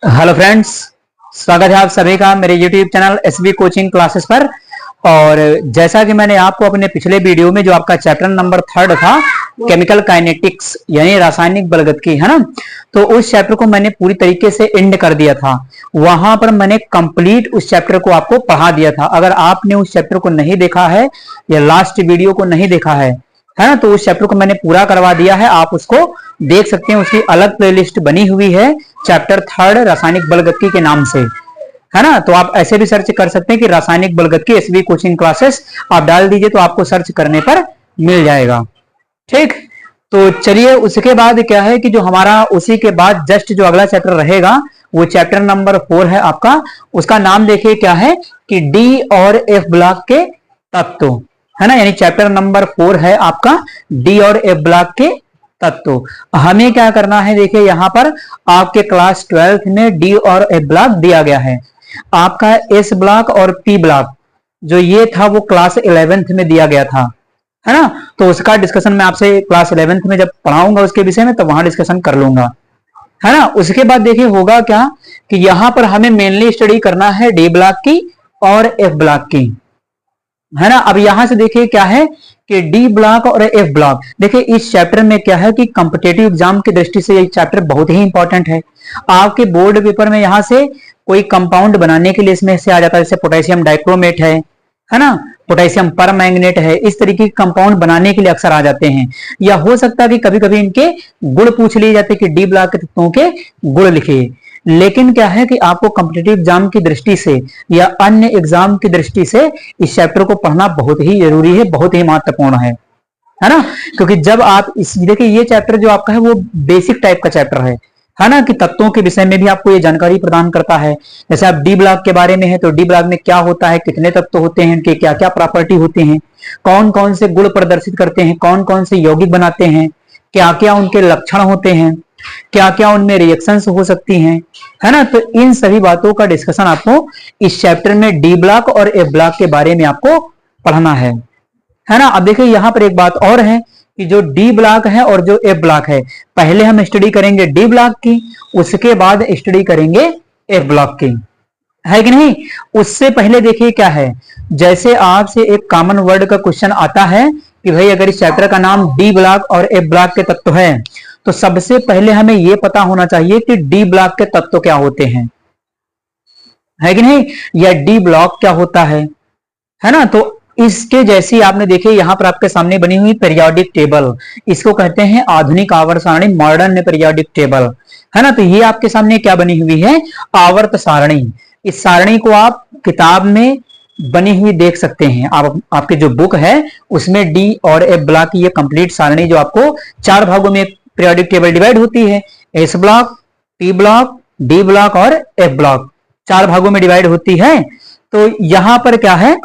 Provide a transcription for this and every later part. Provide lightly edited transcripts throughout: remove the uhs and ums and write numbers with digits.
Hello friends, स्वागत है आप सभी का मेरे YouTube channel SB coaching classes पर। और जैसा कि मैंने आपको अपने पिछले वीडियो में जो आपका चैप्टर नंबर 3 था केमिकल काइनेटिक्स यानी रासायनिक बलगतिकी है ना, तो उस चैप्टर को मैंने पूरी तरीके से एंड कर दिया था। वहां पर मैंने कंप्लीट उस चैप्टर को आपको पढ़ा दिया था। अगर आपने उस चैप्टर को नहीं देखा है या लास्ट वीडियो को नहीं देखा है ना, तो उस चैप्टर को मैंने पूरा करवा दिया है। आप उसको देख सकते हैं, उसकी अलग प्लेलिस्ट बनी हुई है चैप्टर 3 रासायनिक बलगतिकी के नाम से, है ना। तो आप ऐसे भी सर्च कर सकते हैं कि रासायनिक बलगतिकी एसबी कोचिंग क्लासेस आप डाल दीजिए तो आपको सर्च करने पर मिल जाएगा। ठीक, तो चलिए उसके बाद क्या है कि जो हमारा उसी के बाद जस्ट जो अगला चैप्टर रहेगा वो चैप्टर नंबर 4 है आपका। उसका नाम देखिए क्या है कि डी और एफ ब्लॉक के तत्व, है ना। यानी चैप्टर नंबर 4 है आपका डी और एफ ब्लॉक के तत्व। हमें क्या करना है, देखिए यहां पर आपके क्लास 12th में डी और एफ ब्लॉक दिया गया है। आपका एस ब्लॉक और पी ब्लॉक जो ये था वो क्लास 11th में दिया गया था, है ना। तो उसका डिस्कशन मैं आपसे क्लास 11th में जब पढ़ाऊंगा उसके विषय में तो वहां डिस्कशन कर लूंगा, है ना। उसके बाद देखिए होगा क्या कि यहां पर हमें मेनली स्टडी करना है डी ब्लॉक की और एफ ब्लॉक की, है ना। अब यहां से देखिए क्या है कि डी ब्लॉक और एफ ब्लॉक, देखिए इस चैप्टर में क्या है कि कॉम्पिटेटिव एग्जाम की दृष्टि से ये चैप्टर बहुत ही इंपॉर्टेंट है। आपके बोर्ड पेपर में यहां से कोई कंपाउंड बनाने के लिए इसमें से आ जाता है, जैसे पोटेशियम डाइक्रोमेट है ना, पोटेशियम परमैंगनेट है, इस तरीके के कंपाउंड बनाने के लिए अक्सर आ जाते हैं। या हो सकता है कि कभी कभी इनके गुण पूछ लिए जाते हैं कि डी ब्लॉक के तत्वों के गुण लिखिए। लेकिन क्या है कि आपको कॉम्पिटिटिव एग्जाम की दृष्टि से या अन्य एग्जाम की दृष्टि से इस चैप्टर को पढ़ना बहुत ही जरूरी है, बहुत ही महत्वपूर्ण है ना। क्योंकि जब आप इस देखिए ये चैप्टर जो आपका है वो बेसिक टाइप का चैप्टर है ना, कि तत्वों के विषय में भी आपको ये जानकारी प्रदान करता है। जैसे आप डी ब्लॉक के बारे में है तो डी ब्लॉक में क्या होता है, कितने तत्व होते हैं, इनके क्या क्या प्रॉपर्टी होते हैं, कौन कौन से गुण प्रदर्शित करते हैं, कौन कौन से यौगिक बनाते हैं, क्या क्या उनके लक्षण होते हैं, क्या क्या उनमें रिएक्शंस हो सकती हैं, है ना। तो इन सभी बातों का डिस्कशन आपको इस चैप्टर में डी ब्लॉक और एफ ब्लॉक के बारे में आपको पढ़ना है ना। अब देखिए यहां पर एक बात और है कि जो डी ब्लॉक है और जो एफ ब्लॉक है, पहले हम स्टडी करेंगे डी ब्लॉक की, उसके बाद स्टडी करेंगे एफ ब्लॉक की, है कि नहीं। उससे पहले देखिए क्या है, जैसे आपसे एक कॉमन वर्ड का क्वेश्चन आता है कि भाई अगर इस चैप्टर का नाम डी ब्लॉक और एफ ब्लॉक के तत्व है तो सबसे पहले हमें यह पता होना चाहिए कि डी ब्लॉक के तत्व क्या होते हैं, है कि नहीं, या डी ब्लॉक क्या होता है ना। तो इसके जैसी आपने देखिए यहां पर आपके सामने बनी हुई पीरियोडिक टेबल, इसको कहते हैं आधुनिक आवर्त सारणी, मॉडर्न पीरियोडिक टेबल, है ना। तो ये आपके सामने क्या बनी हुई है, आवर्त सारणी। इस सारणी को आप किताब में बनी हुई देख सकते हैं। आपके जो बुक है उसमें डी और एफ ब्लॉक की ये कंप्लीट सारणी जो आपको 4 भागों में पीरियोडिक टेबल डिवाइड होती है, S block, P block, D block और एफ ब्लॉक 4 भागों में डिवाइड होती है। तो यहां पर क्या है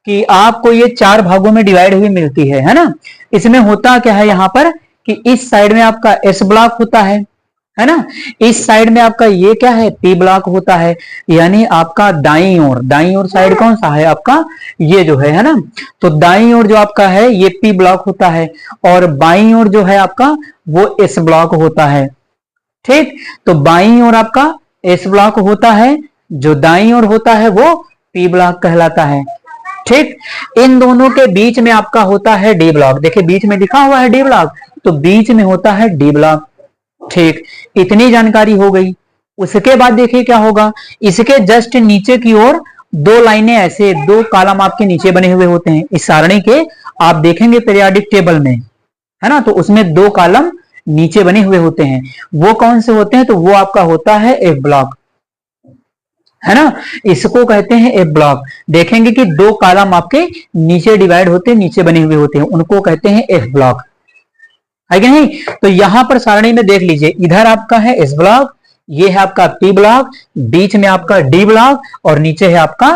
कि आपको ये 4 भागों में डिवाइड हुई मिलती है ना। इसमें होता क्या है यहाँ पर कि इस साइड में आपका एस ब्लॉक होता है ना, इस साइड में आपका ये क्या है, पी ब्लॉक होता है। यानी आपका दाईं ओर साइड कौन सा है आपका, ये जो है ना। तो दाईं ओर जो आपका है ये पी ब्लॉक होता है और बाईं ओर जो है आपका वो एस ब्लॉक होता है। ठीक, तो बाईं ओर आपका एस ब्लॉक होता है, जो दाईं ओर होता है वो पी ब्लॉक कहलाता है। ठीक, इन दोनों के बीच में आपका होता है डी ब्लॉक, देखिए बीच में लिखा हुआ है डी ब्लॉक, तो बीच में होता है डी ब्लॉक। ठीक, इतनी जानकारी हो गई। उसके बाद देखिए क्या होगा, इसके जस्ट नीचे की ओर 2 लाइनें ऐसे 2 कॉलम आपके नीचे बने हुए होते हैं इस सारणी के, आप देखेंगे पीरियोडिक टेबल में, है ना। तो उसमें 2 कॉलम नीचे बने हुए होते हैं, वो कौन से होते हैं, तो वो आपका होता है एफ ब्लॉक, है ना। इसको कहते हैं एफ ब्लॉक। देखेंगे कि 2 कॉलम आपके नीचे डिवाइड होते हैं, नीचे बने हुए होते हैं, उनको कहते हैं एफ ब्लॉक, है कि नहीं। तो यहां पर सारणी में देख लीजिए, इधर आपका है एस ब्लॉक, ये है आपका पी ब्लॉक, बीच में आपका डी ब्लॉक और नीचे है आपका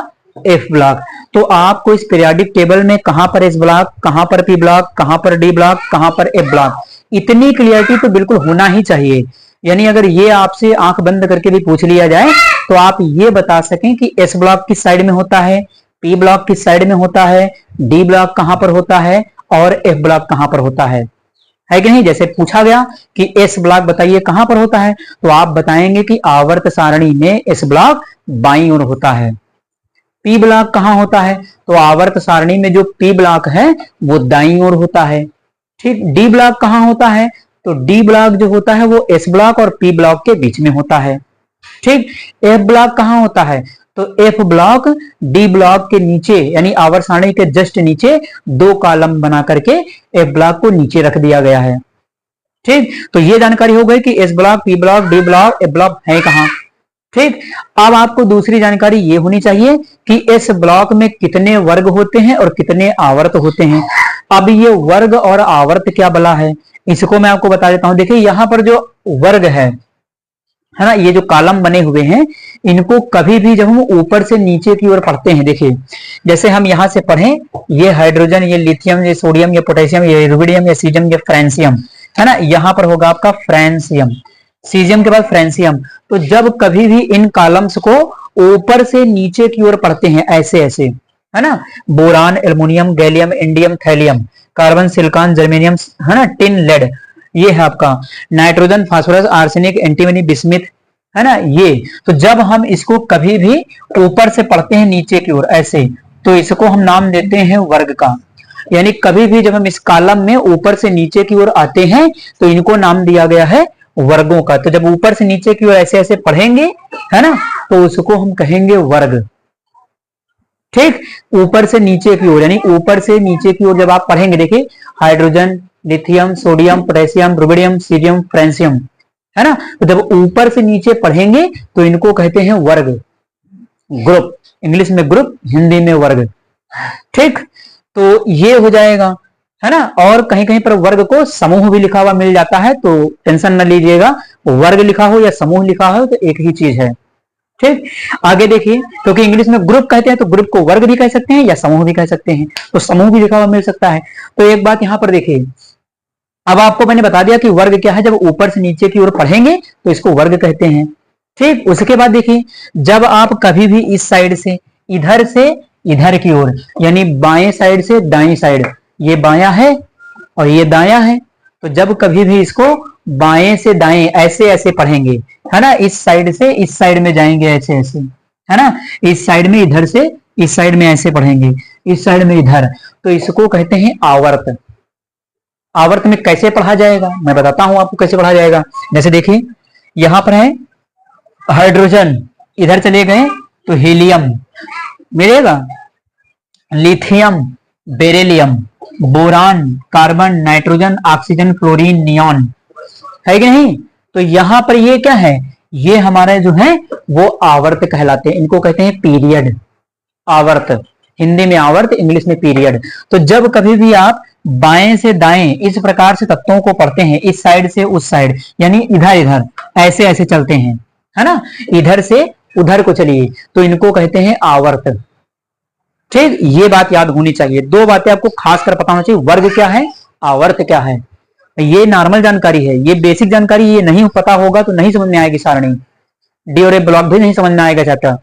एफ ब्लॉक। तो आपको इस पीरियोडिक टेबल में कहां पर एस ब्लॉक, कहां पर पी ब्लॉक, कहां पर डी ब्लॉक, कहां पर एफ ब्लॉक, इतनी क्लियरिटी तो बिल्कुल होना ही चाहिए। यानी अगर ये आपसे आंख बंद करके भी पूछ लिया जाए तो आप ये बता सकें कि एस ब्लॉक किस साइड में होता है, पी ब्लॉक किस साइड में होता है, डी ब्लॉक कहां पर होता है और एफ ब्लॉक कहां पर होता है है कि नहीं। जैसे पूछा गया कि एस ब्लॉक बताइए कहां पर होता है, तो आप बताएंगे कि आवर्त सारणी में एस ब्लॉक बाईं ओर होता है। पी ब्लॉक कहां होता है, तो आवर्त सारणी में जो पी ब्लॉक है वो दाईं ओर होता है। ठीक। डी ब्लॉक कहां होता है, तो डी ब्लॉक जो होता है वो एस ब्लॉक और पी ब्लॉक के बीच में होता है। ठीक। एफ ब्लॉक कहां होता है, तो एफ ब्लॉक डी ब्लॉक के नीचे यानी आवर्त सारणी के जस्ट नीचे 2 कॉलम बना करके एफ ब्लॉक को नीचे रख दिया गया है। ठीक। तो ये जानकारी हो गई कि S block, P block, D block, F block है कहां। ठीक। अब आपको दूसरी जानकारी ये होनी चाहिए कि इस ब्लॉक में कितने वर्ग होते हैं और कितने आवर्त होते हैं। अब ये वर्ग और आवर्त क्या बला है, इसको मैं आपको बता देता हूं। देखिए यहां पर जो वर्ग है ना, ये जो कॉलम बने हुए हैं, इनको कभी भी जब हम ऊपर से नीचे की ओर पढ़ते हैं, देखिए जैसे हम यहां से पढ़ें, ये हाइड्रोजन, ये लिथियम, ये सोडियम, ये पोटेशियम, ये रुबिडियम, ये सीजियम, ये फ्रांसियम, है ना। यहां पर होगा आपका फ्रांसियम, सीजियम के बाद फ्रांसियम। तो जब कभी भी इन कॉलम्स को ऊपर से नीचे की ओर पढ़ते हैं ऐसे ऐसे, है ना, boron, aluminium, gallium, indium, thallium, carbon, silicon, germanium, है ना, टिन, लेड, ये है आपका nitrogen, phosphorus, arsenic, antimony, bismuth, है ना। ये तो जब हम इसको कभी भी ऊपर से पढ़ते हैं नीचे की ओर ऐसे, तो इसको हम नाम देते हैं वर्ग का। यानी कभी भी जब हम इस कॉलम में ऊपर से नीचे की ओर आते हैं तो इनको नाम दिया गया है वर्गों का। तो जब ऊपर से नीचे की ओर ऐसे ऐसे पढ़ेंगे, है ना, तो उसको हम कहेंगे वर्ग। ठीक। ऊपर से नीचे की ओर यानी ऊपर से नीचे की ओर जब आप पढ़ेंगे, देखिए hydrogen, lithium, sodium, potassium, rubidium, caesium, francium, है ना। तो जब ऊपर से नीचे पढ़ेंगे तो इनको कहते हैं वर्ग, ग्रुप, इंग्लिश में ग्रुप, हिंदी में वर्ग। ठीक। तो ये हो जाएगा, है ना। और कहीं कहीं पर वर्ग को समूह भी लिखा हुआ मिल जाता है, तो टेंशन न लीजिएगा, वर्ग लिखा हो या समूह लिखा हो तो एक ही चीज है। ठीक। आगे देखिए, क्योंकि इंग्लिश में ग्रुप कहते हैं तो ग्रुप को वर्ग भी कह सकते हैं या समूह भी कह सकते हैं, तो समूह भी लिखा हुआ मिल सकता है। तो एक बात यहां पर देखिए, अब आपको मैंने बता दिया कि वर्ग क्या है, जब ऊपर से नीचे की ओर पढ़ेंगे तो इसको वर्ग कहते हैं। ठीक। उसके बाद देखिए, जब आप कभी भी इस साइड से इधर की ओर यानी बाएं साइड से दाएं साइड, ये बायां है और ये दायां है, तो जब कभी भी इसको बाएं से दाएं ऐसे ऐसे पढ़ेंगे, है ना, इस साइड से इस साइड में जाएंगे ऐसे ऐसे, है ना, इस साइड में इधर से इस साइड में ऐसे पढ़ेंगे, इस साइड में इधर, तो इसको कहते हैं आवर्त। आवर्त में कैसे पढ़ा जाएगा मैं बताता हूं आपको कैसे पढ़ा जाएगा। जैसे देखिए यहां पर है हाइड्रोजन, इधर चले गए तो हीलियम मिलेगा, lithium, beryllium, boron, carbon, nitrogen, oxygen, fluorine, neon, है कि नहीं। तो यहां पर ये क्या है, ये हमारे जो है वो आवर्त कहलाते हैं, इनको कहते हैं पीरियड। आवर्त, हिंदी में आवर्त, इंग्लिश में पीरियड। तो जब कभी भी आप बाएं से दाएं इस प्रकार से तत्वों को पढ़ते हैं, इस साइड से उस साइड यानी इधर इधर ऐसे ऐसे चलते हैं, है ना, इधर से उधर को चलिए, तो इनको कहते हैं आवर्त। ठीक। ये बात याद होनी चाहिए। 2 बातें आपको खास कर पता होना चाहिए, वर्ग क्या है, आवर्त क्या है। ये नॉर्मल जानकारी है, ये बेसिक जानकारी, ये नहीं पता होगा तो नहीं समझ में आएगी सारणी, डी और ए ब्लॉक भी नहीं समझ में आएगा चैप्टर,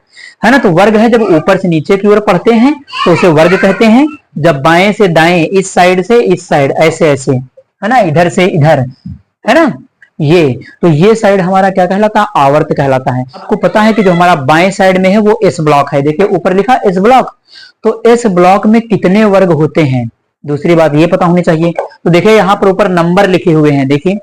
है ना। तो वर्ग है जब ऊपर से नीचे की ओर पढ़ते हैं तो उसे वर्ग कहते हैं। जब बाएं से दाएं इस साइड से इस साइड ऐसे ऐसे, है ना, इधर से इधर, है ना, ये तो ये साइड हमारा क्या कहलाता है, आवर्त कहलाता है। आपको पता है कि जो हमारा बाएं साइड में है वो एस ब्लॉक है, देखिए ऊपर लिखा एस ब्लॉक, तो एस ब्लॉक में कितने वर्ग होते हैं, दूसरी बात ये पता होनी चाहिए। तो देखिए यहाँ पर ऊपर नंबर लिखे हुए हैं, देखिए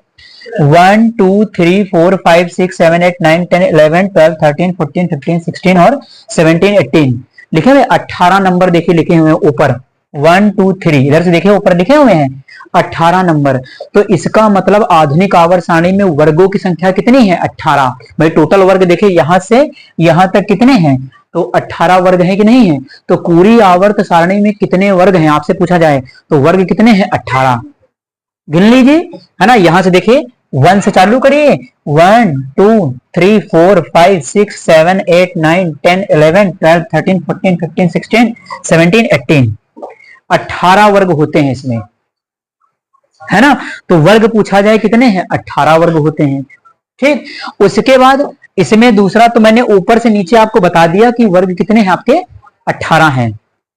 1 2 3 4 5 6 7 8 9 10 11 12 13 14 15 16 और 17 18 लिखे हुए 18 नंबर देखिए लिखे हुए हैं ऊपर, 1 2 3, इधर से देखिए ऊपर लिखे हुए हैं 18 नंबर। तो इसका मतलब आधुनिक आवर्त सारणी में वर्गों की संख्या कितनी है, 18। भाई टोटल वर्ग देखिए यहां से यहां तक कितने हैं, तो 18 वर्ग है कि नहीं है। तो पूरी आवर्त सारणी में कितने वर्ग हैं आपसे पूछा जाए तो वर्ग कितने हैं, 18 गिन लीजिए, है ना। यहां से देखिए 1 से चालू करिए, 1 2 3 4 5 6 7 8 9 10 11 12 13 14 15 16 17 18, 18 वर्ग होते हैं इसमें, है ना। तो वर्ग पूछा जाए कितने हैं, 18 वर्ग होते हैं। ठीक। उसके बाद इसमें दूसरा तो मैंने ऊपर से नीचे आपको बता दिया कि वर्ग कितने हैं आपके, 18 हैं।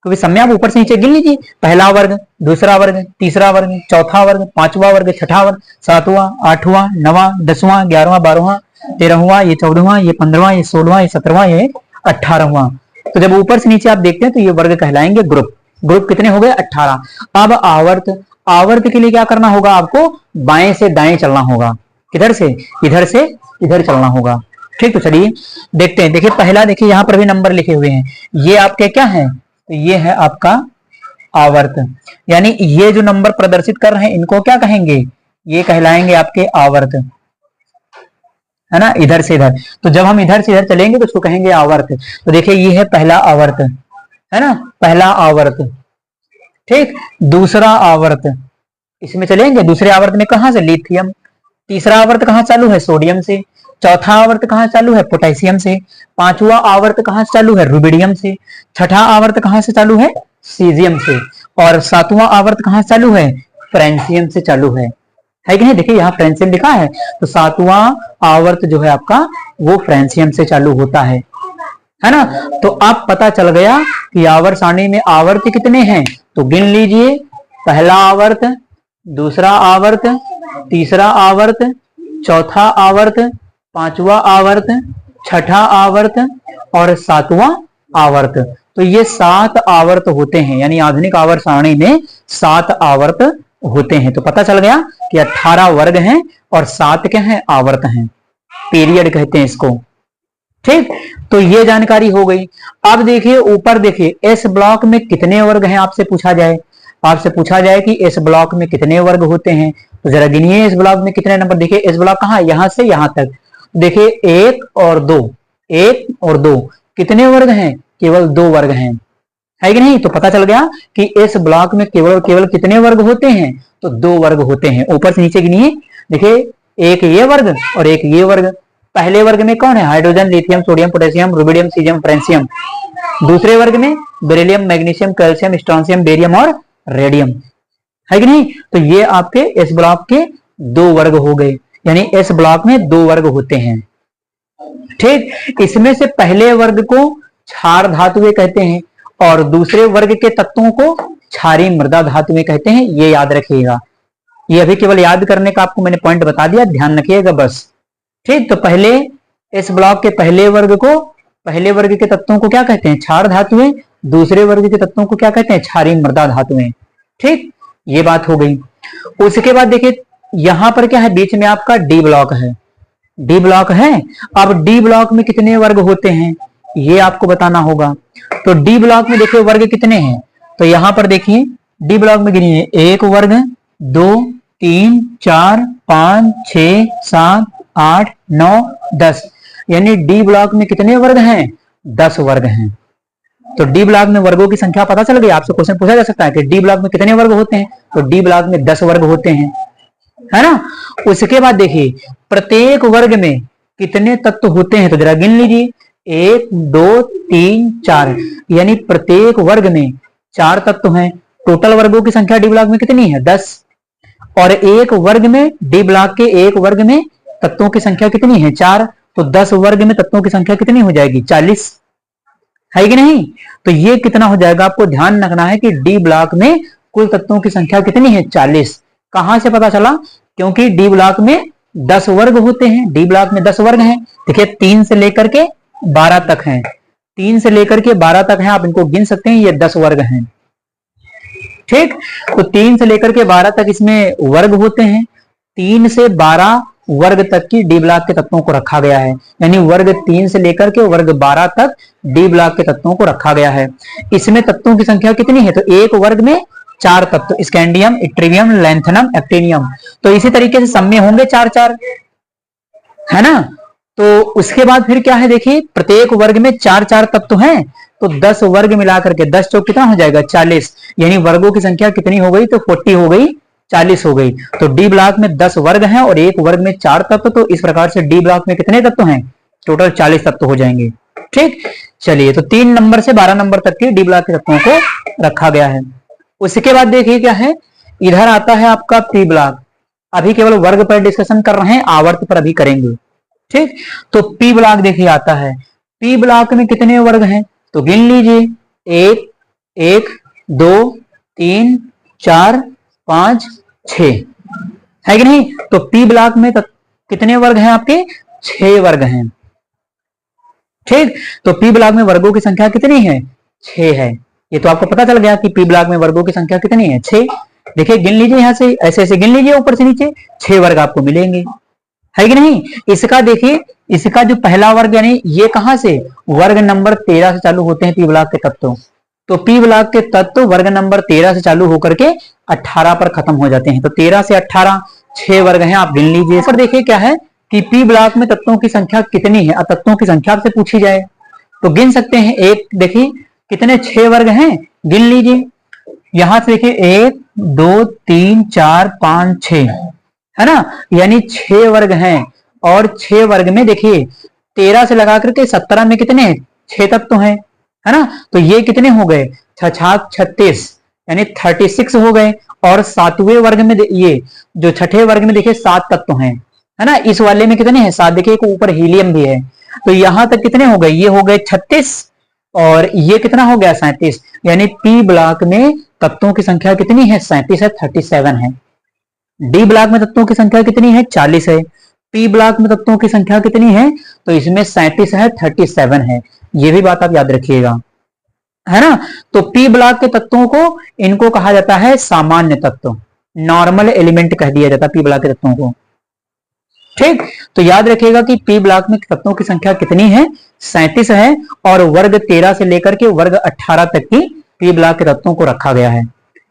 क्योंकि समय आप ऊपर से नीचे गिन लीजिए, पहला वर्ग, दूसरा वर्ग, तीसरा वर्ग, चौथा वर्ग, पांचवा वर्ग, छठा वर्ग, सातवां, आठवां, नवा, 10वां, 11वां, 12वां, 13वां, ये 14वां, ये 15वां, ये 16वां, ये 17वां, ये 18वां। तो जब ऊपर से नीचे आप देखते हैं तो ये वर्ग कहलाएंगे ग्रुप। ग्रुप कितने हो गए? 18। अब आवर्त, आवर्त के लिए क्या करना होगा आपको? बाएं से दाएं चलना होगा। किधर से? इधर से इधर चलना होगा। ठीक, तो चलिए देखते हैं। देखिए पहला, देखिए यहां पर भी नंबर लिखे हुए हैं, ये आपके क्या है? तो ये है आपका आवर्त, यानी ये जो नंबर प्रदर्शित कर रहे हैं इनको क्या कहेंगे? ये कहलाएंगे आपके आवर्त, है ना, इधर से इधर। तो जब हम इधर से इधर चलेंगे तो उसको कहेंगे आवर्त। तो देखिए ये है पहला आवर्त, है ना, पहला आवर्त। ठीक, दूसरा आवर्त, इसमें चलेंगे, दूसरे आवर्त में कहां से? लिथियम। तीसरा आवर्त कहां चालू है? सोडियम से। चौथा आवर्त कहां चालू है? पोटेशियम से। पांचवा आवर्त कहां से चालू है? रुबिडियम से। छठा आवर्त कहां से चालू है? सीजियम से। और सातवां आवर्त कहां से चालू है? फ्रेंसियम से चालू है कि नहीं? देखिए यहाँ फ्रेंसियम लिखा है, तो सातवां आवर्त जो है आपका वो फ्रेंसियम से चालू होता है ना। तो अब पता चल गया कि आवर्त सारणी में आवर्त कितने हैं, तो गिन लीजिए। पहला आवर्त, दूसरा आवर्त, तीसरा आवर्त, चौथा आवर्त, पांचवा आवर्त, छठा आवर्त और सातवां आवर्त। तो ये 7 आवर्त होते हैं, यानी आधुनिक आवर्त सारणी में 7 आवर्त होते हैं। तो पता चल गया कि 18 वर्ग हैं और 7 क्या हैं? आवर्त हैं, पीरियड कहते हैं इसको। ठीक, तो ये जानकारी हो गई। अब देखिए ऊपर देखिए, एस ब्लॉक में कितने वर्ग हैं आपसे पूछा जाए, आपसे पूछा जाए कि एस ब्लॉक में कितने वर्ग होते हैं, तो जरा गिनिए इस ब्लॉक में कितने नंबर। देखिए एस ब्लॉक कहाँ? यहां से यहां तक। देखिए 1 और 2, 1 और 2 कितने वर्ग हैं? केवल 2 वर्ग हैं, है कि नहीं? तो पता चल गया कि इस ब्लॉक में केवल केवल कितने वर्ग होते हैं? तो 2 वर्ग होते हैं। ऊपर से नीचे गिनिए, देखिए एक ये वर्ग और एक ये वर्ग। पहले वर्ग में कौन है? Hydrogen, lithium, sodium, potassium, rubidium, caesium, francium. दूसरे वर्ग में beryllium, magnesium, calcium, strontium, barium और रेडियम, है कि नहीं? तो ये आपके इस ब्लॉक के 2 वर्ग हो गए, यानी इस ब्लॉक में 2 वर्ग होते हैं। ठीक, इसमें से पहले वर्ग को क्षार धातुएं कहते हैं और दूसरे वर्ग के तत्वों को क्षारीय मृदा धातुएं कहते हैं। ये याद रखिएगा, ये अभी केवल याद करने का आपको मैंने पॉइंट बता दिया, ध्यान रखिएगा बस। ठीक, तो पहले इस ब्लॉक के पहले वर्ग को, पहले वर्ग के तत्वों को क्या कहते हैं? क्षार धातुएं। दूसरे वर्ग के तत्वों को क्या कहते हैं? क्षारीय मृदा धातुएं। ठीक, ये बात हो गई। उसके बाद देखिए यहां पर क्या है? बीच में आपका डी ब्लॉक है, डी ब्लॉक है। अब डी ब्लॉक में कितने वर्ग होते हैं ये आपको बताना होगा। तो डी ब्लॉक में देखिए वर्ग कितने हैं, तो यहां पर देखिए डी ब्लॉक में गिनिए, 1 वर्ग, 2, 3, 4, 5, 6, 7, 8, 9, 10, यानी डी ब्लॉक में कितने वर्ग हैं? 10 वर्ग हैं। तो डी ब्लॉक में वर्गों की संख्या पता चल गई। आपसे क्वेश्चन पूछा जा सकता है कि डी ब्लॉक में कितने वर्ग होते हैं, तो डी ब्लॉक में 10 वर्ग होते हैं, है ना। उसके बाद देखिए प्रत्येक वर्ग में कितने तत्व होते हैं, तो जरा गिन लीजिए, 1, 2, 3, 4, यानी प्रत्येक वर्ग में 4 तत्व हैं। टोटल वर्गों की संख्या डी ब्लॉक में कितनी है? 10। और एक वर्ग में, डी ब्लॉक के एक वर्ग में तत्वों की संख्या कितनी है? 4। तो 10 वर्ग में तत्वों की संख्या कितनी हो जाएगी? 40, है कि नहीं। तो ये कितना हो जाएगा, आपको ध्यान रखना है कि डी ब्लॉक में कुल तत्वों की संख्या कितनी है? 40। कहां से पता चला? क्योंकि डी ब्लॉक में 10 वर्ग होते हैं, डी ब्लॉक में 10 वर्ग हैं। देखिए 3 से लेकर के 12 तक हैं, 3 से लेकर के 12 तक हैं, आप इनको गिन सकते हैं, ये 10 वर्ग हैं। ठीक, तो 3 से लेकर के 12 तक इसमें वर्ग होते हैं। 3 से 12 वर्ग तक की डी ब्लॉक के तत्वों को रखा गया है, यानी वर्ग 3 से लेकर के वर्ग 12 तक डी ब्लॉक के तत्वों को रखा गया है। इसमें तत्वों की संख्या कितनी है? तो एक वर्ग में 4 तत्व, स्कैंडियम, इट्रिवियम, लैंथनम, एक्टिनियम। तो इसी तरीके से सब में होंगे 4-4, है ना। तो उसके बाद फिर क्या है, देखिए प्रत्येक वर्ग में 4-4 तत्व हैं, तो 10 वर्ग मिलाकर के 10 चौक कितना हो जाएगा? 40, यानी वर्गों की संख्या कितनी हो गई? तो 40 हो गई, 40 हो गई। तो डी ब्लॉक में 10 वर्ग हैं और एक वर्ग में 4 तत्व, तो इस प्रकार से डी ब्लॉक में कितने तत्व हैं? टोटल 40 तत्व हो जाएंगे। ठीक, चलिए, तो 3 नंबर से 12 नंबर तक के डी ब्लॉक के तत्वों को रखा गया है। उसके बाद देखिए क्या है, इधर आता है आपका पी ब्लॉक। अभी केवल वर्ग पर डिस्कशन कर रहे हैं, आवर्त पर अभी करेंगे। ठीक, तो पी ब्लॉक देखिए आता है। पी ब्लॉक में कितने वर्ग हैं? तो गिन लीजिए, 1, 1 2 3 4 5 6 है कि नहीं। तो पी ब्लॉक में कितने वर्ग हैं आपके? 6 वर्ग हैं। ठीक, तो पी ब्लॉक में वर्गों की संख्या कितनी है? 6 है। ये तो आपको पता चल गया कि पी ब्लॉक में वर्गों की संख्या कितनी है? 6। देखिए गिन लीजिए, यहां से ऐसे ऐसे गिन लीजिए ऊपर से नीचे, 6 वर्ग आपको मिलेंगे, है कि नहीं। इसका देखिए, इसका जो पहला वर्ग यानी ये कहां से? वर्ग नंबर 13 से चालू होते हैं पी ब्लॉक के तत्व। तो पी ब्लॉक के तत्व वर्ग नंबर 13 से चालू होकर के 18 पर खत्म हो जाते हैं। तो 13 से 18 6 वर्ग हैं, आप गिन लीजिए। सर देखिए क्या है कि पी ब्लॉक में तत्वों की संख्या कितनी है, अब तत्वों की संख्या आपसे पूछी जाए तो गिन सकते हैं। एक देखिए कितने 6 वर्ग हैं, गिन लीजिए। यहां से देखिए 1 2 3 4 5 6 है ना, यानी 6 वर्ग हैं। और 6 वर्ग में देखिए 13 से लगा करके 17 में कितने हैं? 6 तत्व हैं, है ना। तो ये कितने हो गए? 6 36 यानी 36 हो गए। और 7वें वर्ग में ये जो छठे वर्ग में देखिए 7 तत्व हैं, है ना। इस वाले में कितने हैं? 7। देखिए ऊपर हीलियम भी है। तो यहां तक कितने हो गए? ये हो गए 36 और ये कितना हो गया? 37। यानी पी ब्लॉक में तत्वों की संख्या कितनी है? 37 है, 37 है। डी ब्लॉक में तत्वों की संख्या कितनी है? 40 है। पी ब्लॉक में तत्वों की संख्या कितनी है? तो इसमें 37 है, 37 है। ये भी बात आप याद रखिएगा, है ना। तो पी ब्लॉक के तत्वों को इनको कहा जाता है सामान्य तत्व, नॉर्मल एलिमेंट कह दिया जाता है पी ब्लॉक के तत्वों को। ठीक, तो याद रखिएगा कि पी ब्लॉक में तत्वों की संख्या कितनी है? 37 है। और वर्ग 13 से लेकर के वर्ग 18 तक की पी ब्लॉक के तत्वों को रखा गया है।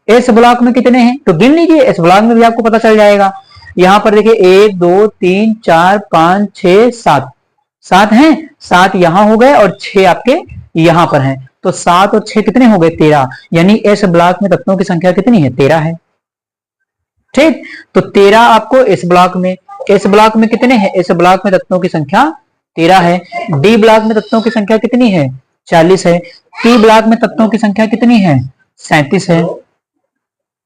एस ब्लॉक में कितने हैं? तो गिन लीजिए, एस ब्लॉक में भी आपको पता चल जाएगा। यहां पर देखिए 1 2 3 4 5 6 7 7 हैं, 7 यहां हो गए और 6 आपके यहां पर हैं। तो 7 और 6 कितने हो गए? 13। यानी एस ब्लॉक में तत्वों की संख्या कितनी है? 13 है। ठीक, तो 13 आपको एस ब्लॉक में। एस ब्लॉक में कितने हैं? एस ब्लॉक में तत्वों की संख्या 13 है। डी ब्लॉक में तत्वों की संख्या कितनी है? 40 है। पी ब्लॉक में तत्वों की संख्या कितनी है? 37 है।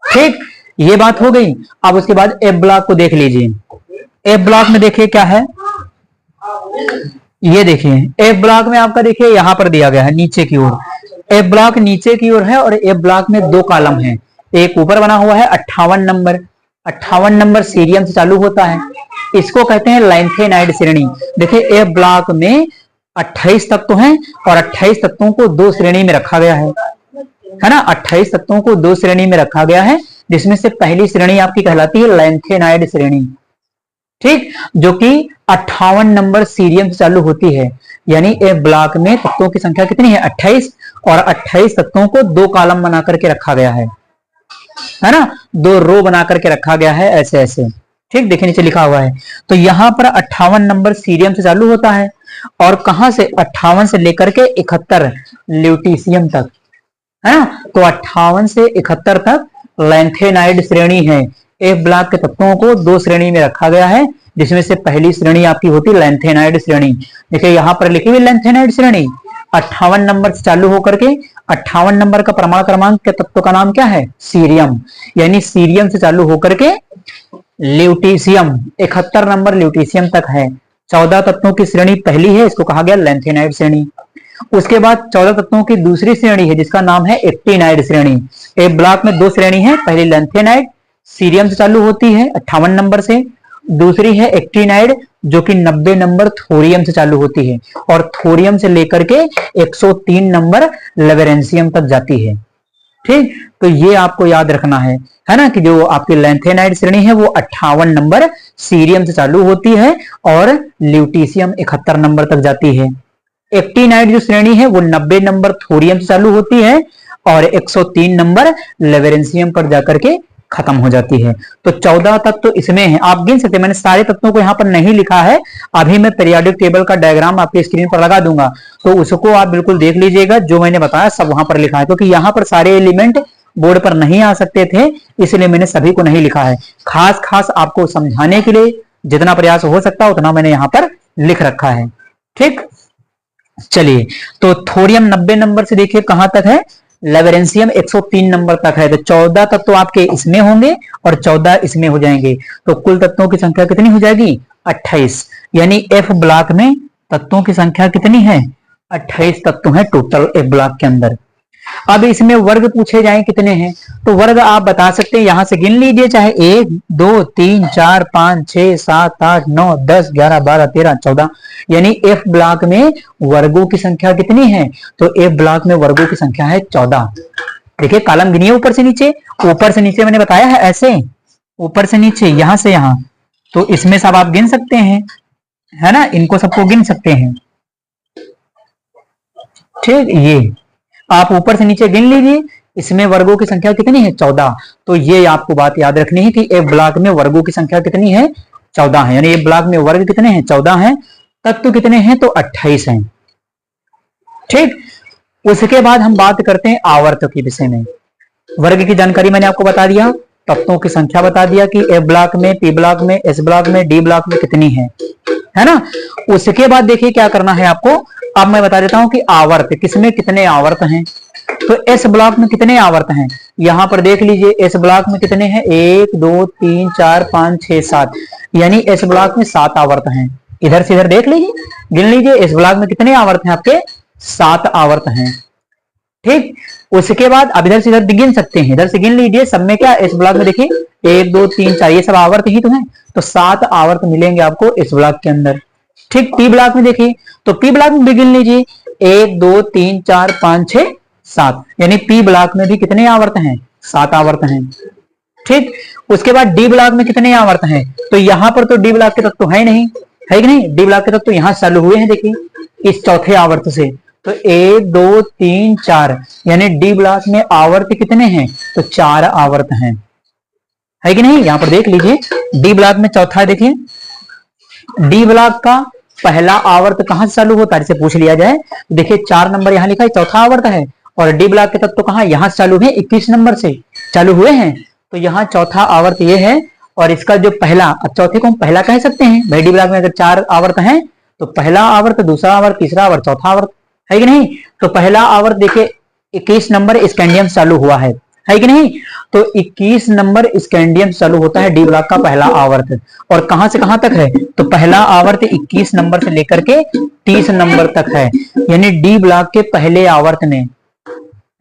ठीक, ये बात हो गई। अब उसके बाद एफ ब्लॉक को देख लीजिए। एफ ब्लॉक में देखिए क्या है, ये देखिए एफ ब्लॉक में आपका देखिए यहां पर दिया गया है नीचे की ओर। एफ ब्लॉक नीचे की ओर है और एफ ब्लॉक में 2 कॉलम है। एक ऊपर बना हुआ है 58 नंबर, 58 नंबर सीरियम से चालू होता है। इसको कहते हैं लैंथेनाइड श्रेणी। देखिए एफ ब्लॉक में 28 तत्व हैं और 28 तत्वों को 2 श्रेणी में रखा गया है ना। 28 तत्वों को 2 श्रेणी में रखा गया है, जिसमें से पहली श्रेणी आपकी कहलाती है लैंथेनाइड श्रेणी। ठीक, जो कि 58 नंबर सीरियम से चालू होती है। यानी एफ ब्लॉक में तत्वों की संख्या कितनी है? 28 और 28 तत्वों को 2 कॉलम बना करके रखा गया है ना, 2 रो बना करके रखा गया है ऐसे ऐसे। ठीक, देखिए नीचे लिखा हुआ है। तो यहां पर 58 नंबर सीरियम से चालू होता है और कहां से? 58 से लेकर के 71 ल्यूटीशियम तक, है ना। तो 58 से 71 तक लैंथेनाइड श्रेणी है। एफ ब्लॉक के तत्वों को 2 श्रेणी में रखा गया है, जिसमें से पहली श्रेणी आपकी होती है लैंथेनाइड श्रेणी। देखिए यहां पर लिखी हुई लैंथेनाइड श्रेणी 58 नंबर से चालू होकर के 58 नंबर का परमाणु क्रमांक के तत्व का नाम क्या है? सीरियम। यानी सीरियम से चालू होकर के ल्यूटीशियम 71 नंबर ल्यूटीशियम तक है। 14 तत्वों की श्रेणी पहली है, इसको कहा गया लैंथेनाइड श्रेणी। उसके बाद 14 तत्वों की दूसरी श्रेणी है जिसका नाम है एक्टिनाइड श्रेणी। एफ ब्लॉक में 2 श्रेणी है, पहली लैंथेनाइड सीरियम से चालू होती है 58 नंबर से, दूसरी है एक्टिनाइड जो कि 90 नंबर थोरियम से चालू होती है और थोरियम से लेकर के 103 नंबर लेवेरेंसियम तक जाती है। ठीक, तो ये आपको याद रखना है ना, कि जो आपकी लैंथेनाइड श्रेणी है वो 58 नंबर सीरियम से चालू होती है और ल्यूटीशियम 71 नंबर तक जाती है। एक्टिनाइड जो श्रेणी है वो 90 नंबर थोरियम से चालू होती है और 103 नंबर लेवेरेंसियम पर जाकर के खत्म हो जाती है। तो 14 तत्व तो इसमें है, आप गिन सकते हैं। मैंने सारे तत्वों को यहाँ पर नहीं लिखा है, अभी मैं पीरियोडिक टेबल का डायग्राम आपकी स्क्रीन पर लगा दूंगा, तो उसको आप बिल्कुल देख लीजिएगा। जो मैंने बताया सब वहां पर लिखा है, क्योंकि यहाँ पर सारे एलिमेंट बोर्ड पर नहीं आ सकते थे, इसलिए मैंने सभी को नहीं लिखा है। खास खास आपको समझाने के लिए जितना प्रयास हो सकता है उतना मैंने यहाँ पर लिख रखा है। ठीक, चलिए, तो थोरियम 90 नंबर से देखिए कहां तक है? लेवेरेंसियम 103 नंबर तक है। तो 14 तत्व तो आपके इसमें होंगे और 14 इसमें हो जाएंगे, तो कुल तत्वों की संख्या कितनी हो जाएगी? 28। यानी एफ ब्लॉक में तत्वों की संख्या कितनी है? 28 तत्व है टोटल एफ ब्लॉक के अंदर। अब इसमें वर्ग पूछे जाए कितने हैं, तो वर्ग आप बता सकते हैं, यहां से गिन लीजिए, चाहे 1 2 3 4 5 6 7 8 9 10 11 12 13 14, यानी एफ ब्लॉक में वर्गों की संख्या कितनी है, तो एफ ब्लॉक में वर्गों की संख्या है 14। देखिए कॉलम गिनिए ऊपर से नीचे, ऊपर से नीचे मैंने बताया है ऐसे, ऊपर से नीचे, यहां से यहां, तो इसमें सब आप गिन सकते हैं, है ना, इनको सबको गिन सकते हैं। ठीक, ये आप ऊपर से नीचे गिन लीजिए, इसमें वर्गों की संख्या कितनी है 14। तो ये आपको बात याद रखनी है कि एफ ब्लॉक में वर्गों की संख्या कितनी है 14 है, यानी एफ ब्लॉक में वर्ग कितने हैं 14 हैं, तत्व कितने हैं तो 28 हैं। ठीक, उसके बाद हम बात करते हैं आवर्त के विषय में। वर्ग की जानकारी मैंने आपको बता दिया, तत्वों की संख्या बता दिया कि एफ ब्लॉक में, पी ब्लॉक में, एस ब्लॉक में, डी ब्लॉक में कितनी है ना। उसके बाद देखिए क्या करना है आपको, अब मैं बता देता हूं कि आवर्त किसमें कितने आवर्त हैं। तो एस ब्लॉक में कितने आवर्त हैं, यहां पर देख लीजिए, एस ब्लॉक में कितने हैं 1 2 3 4 5 6 7, यानी एस ब्लॉक में 7 आवर्त हैं। इधर से इधर देख लीजिए, गिन लीजिए, एस ब्लॉक में कितने आवर्त हैं आपके 7 आवर्त हैं। ठीक, उसके बाद अब इधर से इधर गिन सकते हैं, इधर से गिन लीजिए, सब में क्या इस ब्लॉक में देखिए 1 2 3 4 ये सब आवर्त ही तो हैं, तो 7 आवर्त मिलेंगे आपको इस ब्लॉक के अंदर। ठीक, पी ब्लॉक में देखिए, तो पी ब्लॉक में भी गिन लीजिए 1 2 3 4 5 6 7, यानी पी ब्लॉक में भी कितने आवर्त हैं 7 आवर्त हैं। ठीक, उसके बाद डी ब्लॉक में कितने आवर्त हैं, तो यहां पर तो डी ब्लॉक के तत्व तो है नहीं, है कि नहीं, डी ब्लॉक के तत्व तो यहां चालू हुए हैं, देखिए इस चौथे आवर्त से, तो 1 2 3 4, यानी डी ब्लॉक में आवर्त कितने हैं तो 4 आवर्त हैं, है कि नहीं। यहां पर देख लीजिए, डी ब्लॉक में चौथा है, देखिए डी ब्लॉक का पहला आवर्त कहां से चालू होता है, जैसे पूछ लिया जाए, देखिए 4 नंबर यहां लिखा है, चौथा आवर्त है, और डी ब्लॉक के तत्व तो कहां यहां से चालू है, 21 नंबर से चालू हुए हैं, तो यहाँ चौथा आवर्त ये है, और इसका जो पहला, अब चौथे को हम पहला कह सकते हैं भाई, डी ब्लॉक में अगर 4 आवर्त हैं तो पहला आवर्त, दूसरा आवर्त, तीसरा आवर्त, चौथा आवर्त, है कि नहीं। तो पहला आवर्त देखिए 21 नंबर स्कैंडियम चालू हुआ है कि नहीं, तो 21 नंबर स्कैंडियम चालू होता है डी ब्लॉक का पहला आवर्त, और कहां से कहां तक है, तो पहला आवर्त 21 नंबर से लेकर के 30 नंबर तक है, यानी डी ब्लॉक के पहले आवर्त में,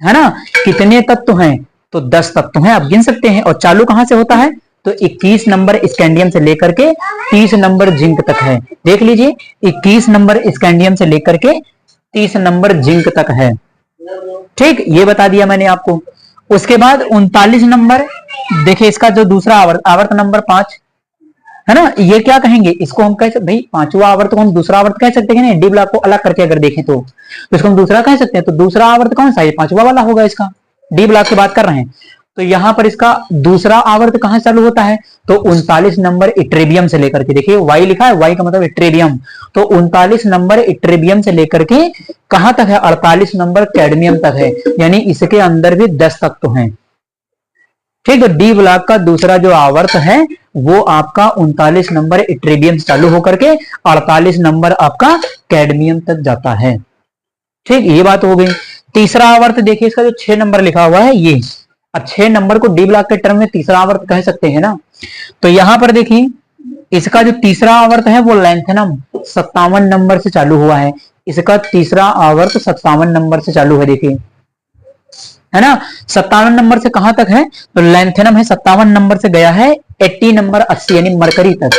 है ना, कितने तत्व हैं तो 10 तत्व हैं, आप गिन सकते हैं। और चालू कहां से होता है, तो 21 नंबर स्कैंडियम से लेकर के 30 नंबर जिंक तक है, देख लीजिए 21 नंबर स्कैंडियम से लेकर के 30 नंबर जिंक तक है। ठीक, ये बता दिया मैंने आपको। उसके बाद 39 नंबर, देखिए इसका जो दूसरा आवर्त नंबर 5 है ना, ये क्या कहेंगे, इसको हम कह सकते भाई, पांचवा आवर्त को हम दूसरा आवर्त कह सकते हैं, डी ब्लॉक को अलग करके अगर देखें तो इसको हम दूसरा कह सकते हैं, तो दूसरा आवर्त कौन सा है, पांचवा वाला होगा, इसका डी ब्लॉक की बात कर रहे हैं। तो यहां पर इसका दूसरा आवर्त कहां चालू होता है, तो 39 नंबर इट्रेबियम से लेकर के, देखिए वाई लिखा है, वाई का मतलब इट्रेबियम, तो 39 नंबर इट्रेबियम से लेकर के कहां तक है, 48 नंबर कैडमियम तक है, यानी इसके अंदर भी 10 तत्व हैं। ठीक है, डी ब्लॉक का दूसरा जो आवर्त है वो आपका 39 नंबर इट्रेबियम से चालू होकर के 48 नंबर आपका कैडमियम तक जाता है। ठीक, ये बात हो गई। तीसरा आवर्त देखिए, इसका जो 6 नंबर लिखा हुआ है ये, अब 6 नंबर को डी ब्लॉक के टर्म में तीसरा आवर्त कह सकते हैं ना। तो यहां पर देखिए इसका जो तीसरा आवर्त है वो लैंथेनम 57 नंबर से चालू हुआ है, इसका तीसरा आवर्त 57 नंबर से चालू है, देखिए है ना, 57 नंबर से कहां तक है, तो लैंथेनम है 57 नंबर से गया है 80 नंबर 80 यानी मरकरी तक,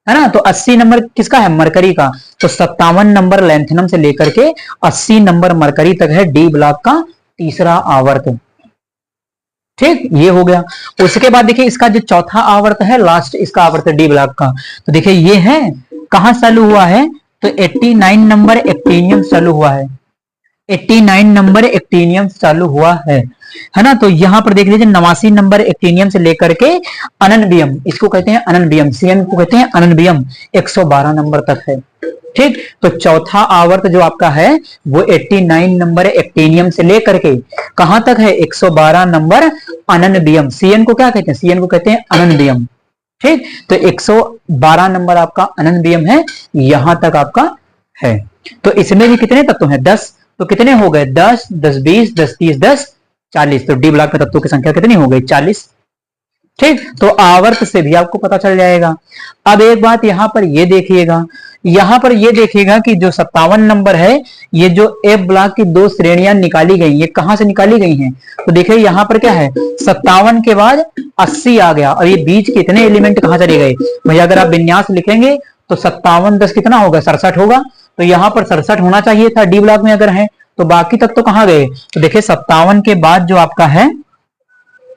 है ना। तो 80 नंबर किसका है, मरकरी का, तो 57 नंबर लैंथेनम से लेकर के 80 नंबर मरकरी तक है डी ब्लॉक का तीसरा आवर्त। ठीक, ये हो गया। उसके बाद देखिए इसका जो चौथा आवर्त है, लास्ट इसका आवर्त डी ब्लॉक का, तो देखिए ये है कहां चालू हुआ है, तो 89 नंबर एक्टिनियम चालू हुआ है, 89 नंबर एक्टिनियम चालू हुआ है ना। तो यहां पर देख लीजिए 89 नंबर एक्टिनियम से लेकर के अननबियम, इसको कहते हैं अननबियम, सीएन को कहते हैं अननबियम, 112 नंबर तक है। ठीक, तो चौथा आवर्त जो आपका है वो 89 नंबर एक्टिनियम से लेकर के कहां तक है, 112 नंबर अननबियम, सीएन को क्या कहते हैं, सीएन को कहते हैं अननबियम। ठीक, तो 112 नंबर आपका अननबियम है, यहां तक आपका है। तो इसमें भी कितने तत्व हैं, 10, तो कितने हो गए 10 10 20 10 30 10 40, तो डी ब्लॉक के तत्वों की संख्या कितनी हो गई 40। ठीक, तो आवर्त से भी आपको पता चल जाएगा। अब एक बात यहां पर ये देखिएगा, यहां पर ये देखिएगा कि जो 57 नंबर है, ये जो एफ ब्लॉक की दो श्रेणियां निकाली गई, ये कहां से निकाली गई हैं? तो देखिए यहां पर क्या है, 57 के बाद 80 आ गया, और ये बीच के इतने एलिमेंट कहां चले गए भैया? अगर आप विन्यास लिखेंगे तो 57 10 कितना होगा? 67 होगा। तो यहां पर 67 होना चाहिए था डी ब्लॉक में अगर है, तो बाकी तक तो कहां गए? तो देखिए 57 के बाद जो आपका है,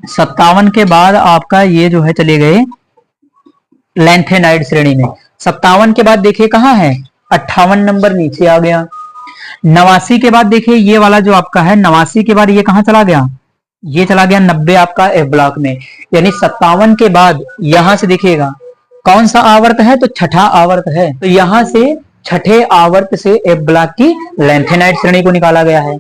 57 के बाद आपका ये जो है चले गए लैंथेनाइड श्रेणी में। 57 के बाद देखिए कहां है, 58 नंबर नीचे आ गया। 89 के बाद देखिए ये वाला जो आपका है, 89 के बाद ये कहां चला गया? ये चला गया 90 आपका एफ ब्लॉक में। यानी 57 के बाद यहां से देखिएगा कौन सा आवर्त है? तो छठा आवर्त है। तो यहां से छठे आवर्त से एफ ब्लॉक की लैंथेनाइड श्रेणी को निकाला गया है।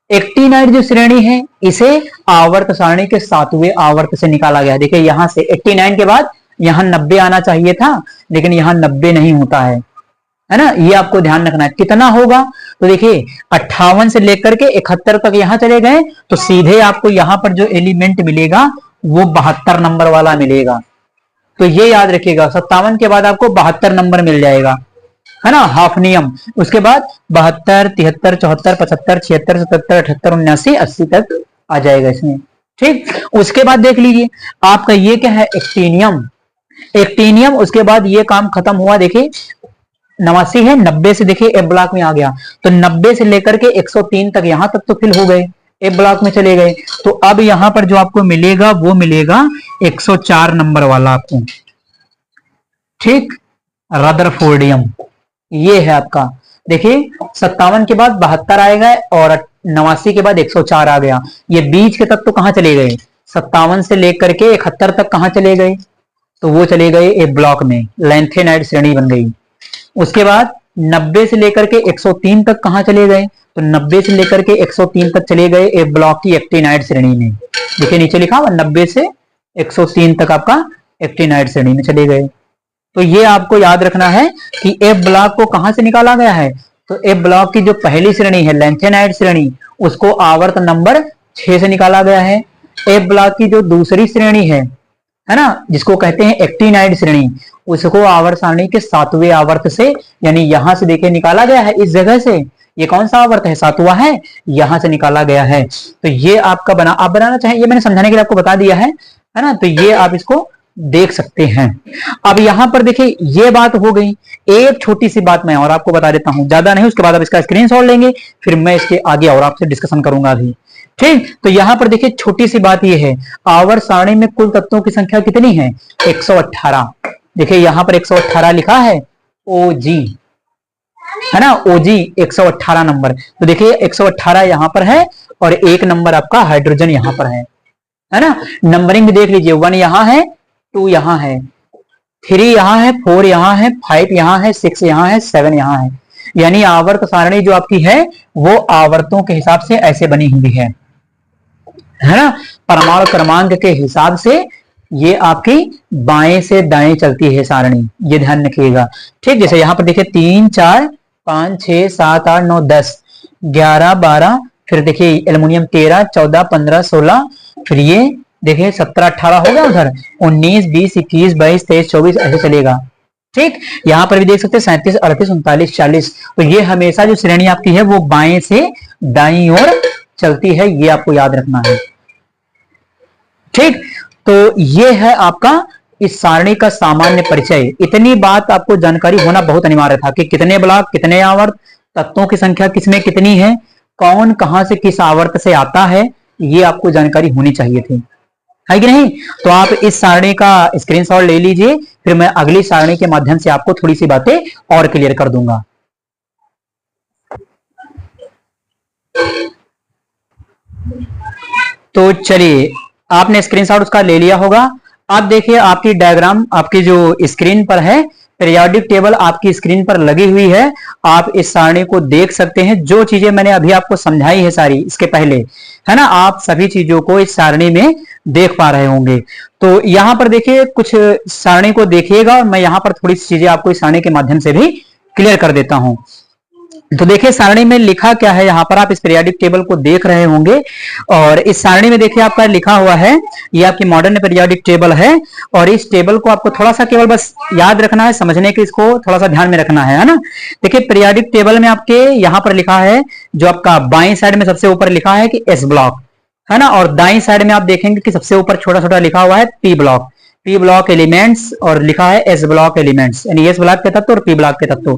एक्टिनाइड जो श्रेणी है, इसे आवर्त सारणी के 7वें आवर्त से निकाला गया है। देखिए यहां से 89 के बाद यहां 90 आना चाहिए था, लेकिन यहां 90 नहीं होता है ना, ये आपको ध्यान रखना है। कितना होगा? तो देखिए 58 से लेकर के 71 तक यहां चले गए, तो सीधे आपको यहां पर जो एलिमेंट मिलेगा वो 72 नंबर वाला मिलेगा। तो ये याद रखिएगा, 57 के बाद आपको 72 नंबर मिल जाएगा, है ना, हाफ नियम। उसके बाद 72, 73, 74, 75, 76, 77, 78, 79, 80 तक आ जाएगा इसमें। ठीक, उसके बाद देख लीजिए आपका ये क्या है, एक्टिनियम। एक्टिनियम, उसके बाद ये काम खत्म हुआ। देखिए 89 है, 90 से देखिए एफ ब्लॉक में आ गया, तो 90 से लेकर के 103 तक यहां तक तो फिल हो गए, एफ ब्लॉक में चले गए। तो अब यहां पर जो आपको मिलेगा वो मिलेगा 104 नंबर वाला आपको। ठीक, रदरफोर्डियम ये है आपका। देखिए 57 के बाद 72 आएगा, और 89 के बाद 104 आ गया। ये बीच के तक तो कहां चले गए? 57 से लेकर के 71 तक कहां चले गए? तो वो चले गए ए ब्लॉक में, लैंथेनाइड श्रेणी बन गई। उसके बाद 90 से लेकर के 103 तक कहां चले गए? तो 90 से लेकर के 103 तक चले गए ए ब्लॉक की एक्टिनाइड श्रेणी में। देखिए नीचे लिखा हुआ 90 से 103 तक आपका एक्टिनाइड श्रेणी में चले गए। तो ये आपको याद रखना है कि एफ ब्लॉक को कहां से निकाला गया है? तो एफ ब्लॉक की जो पहली श्रेणी है लैंथेनाइड श्रेणी, उसको आवर्त नंबर 6 से निकाला गया है। एफ ब्लॉक की जो दूसरी श्रेणी है ना, जिसको कहते हैं एक्टिनाइड श्रेणी, उसको आवर्त सारणी के 7वें आवर्त से, यानी यहां से देखिए निकाला गया है, इस जगह से। ये कौन सा आवर्त है? 7वां है, यहां से निकाला गया है। तो ये आपका आप बनाना चाहें, ये मैंने समझाने के लिए आपको बता दिया है ना, तो ये आप इसको देख सकते हैं। अब यहां पर देखिए ये बात हो गई। एक छोटी सी बात मैं और आपको बता देता हूं, ज्यादा नहीं, उसके बाद आप इसका स्क्रीनशॉट लेंगे, फिर मैं इसके आगे और आपसे डिस्कशन करूंगा अभी। ठीक, तो यहां पर देखिए छोटी सी बात ये है, आवर्त सारणी में कुल तत्वों की संख्या कितनी है? 118। देखिए यहां पर 118 लिखा है, ओजी है ना, ओजी 118 नंबर। तो देखिए 118 यहां पर है, और एक नंबर आपका हाइड्रोजन यहां पर है ना। नंबरिंग भी देख लीजिए, 1 यहां है, 2 यहां है, 3 यहां है, 4 यहां है, 5 यहां है, 6 यहां है, 7 यहां है। यानी आवर्त सारणी जो आपकी है वो आवर्तों के हिसाब से ऐसे बनी हुई है ना, परमाणु क्रमांक के हिसाब से ये आपकी बाएं से दाएं चलती है सारणी, ये ध्यान रखिएगा। ठीक, जैसे यहां पर देखिए 3, 4, 5, 6, 7, 8, 9, 10, 11, 12, फिर देखिए एल्युमिनियम 13, 14, 15, 16, फिर ये देखिए 17, 18 हो गया, उधर 19, 20, 21, 22, 23, 24 ऐसे चलेगा। ठीक, यहां पर भी देख सकते हैं 37, 38, 39, 40। तो ये हमेशा जो श्रेणी आपकी है वो बाएं से दाईं ओर चलती है, ये आपको याद रखना है। ठीक, तो ये है आपका इस सारणी का सामान्य परिचय। इतनी बात आपको जानकारी होना बहुत अनिवार्य था कि कितने ब्लॉक, कितने आवर्त, तत्वों की संख्या किसमें कितनी है, कौन कहां से किस आवर्त से आता है, ये आपको जानकारी होनी चाहिए थी, है कि नहीं? तो आप इस सारणी का स्क्रीनशॉट ले लीजिए, फिर मैं अगली सारणी के माध्यम से आपको थोड़ी सी बातें और क्लियर कर दूंगा। तो चलिए, आपने स्क्रीनशॉट उसका ले लिया होगा। आप देखिए आपकी डायग्राम आपकी जो स्क्रीन पर है, पीरियोडिक टेबल आपकी स्क्रीन पर लगी हुई है। आप इस सारणी को देख सकते हैं, जो चीजें मैंने अभी आपको समझाई है सारी इसके पहले, है ना, आप सभी चीजों को इस सारणी में देख पा रहे होंगे। तो यहां पर देखिए कुछ सारणी को देखिएगा, और मैं यहां पर थोड़ी सी चीजें आपको इस सारणी के माध्यम से भी क्लियर कर देता हूं। तो देखिए सारणी में लिखा क्या है, यहाँ पर आप इस पीरियोडिक टेबल को देख रहे होंगे और इस सारणी में देखिए आपका लिखा हुआ है, ये आपकी मॉडर्न पीरियोडिक टेबल है और इस टेबल को आपको थोड़ा सा केवल बस याद रखना है, समझने के इसको थोड़ा सा ध्यान में रखना है ना। देखिए पीरियोडिक टेबल में आपके यहाँ पर लिखा है, जो आपका बाईं साइड में सबसे ऊपर लिखा है कि एस ब्लॉक है ना, और दाईं साइड में आप देखेंगे कि सबसे ऊपर छोटा छोटा लिखा हुआ है P block, P block elements और लिखा है एस ब्लॉक एलिमेंट्स, यानी एस ब्लॉक के तत्व और पी ब्लॉक के तत्व।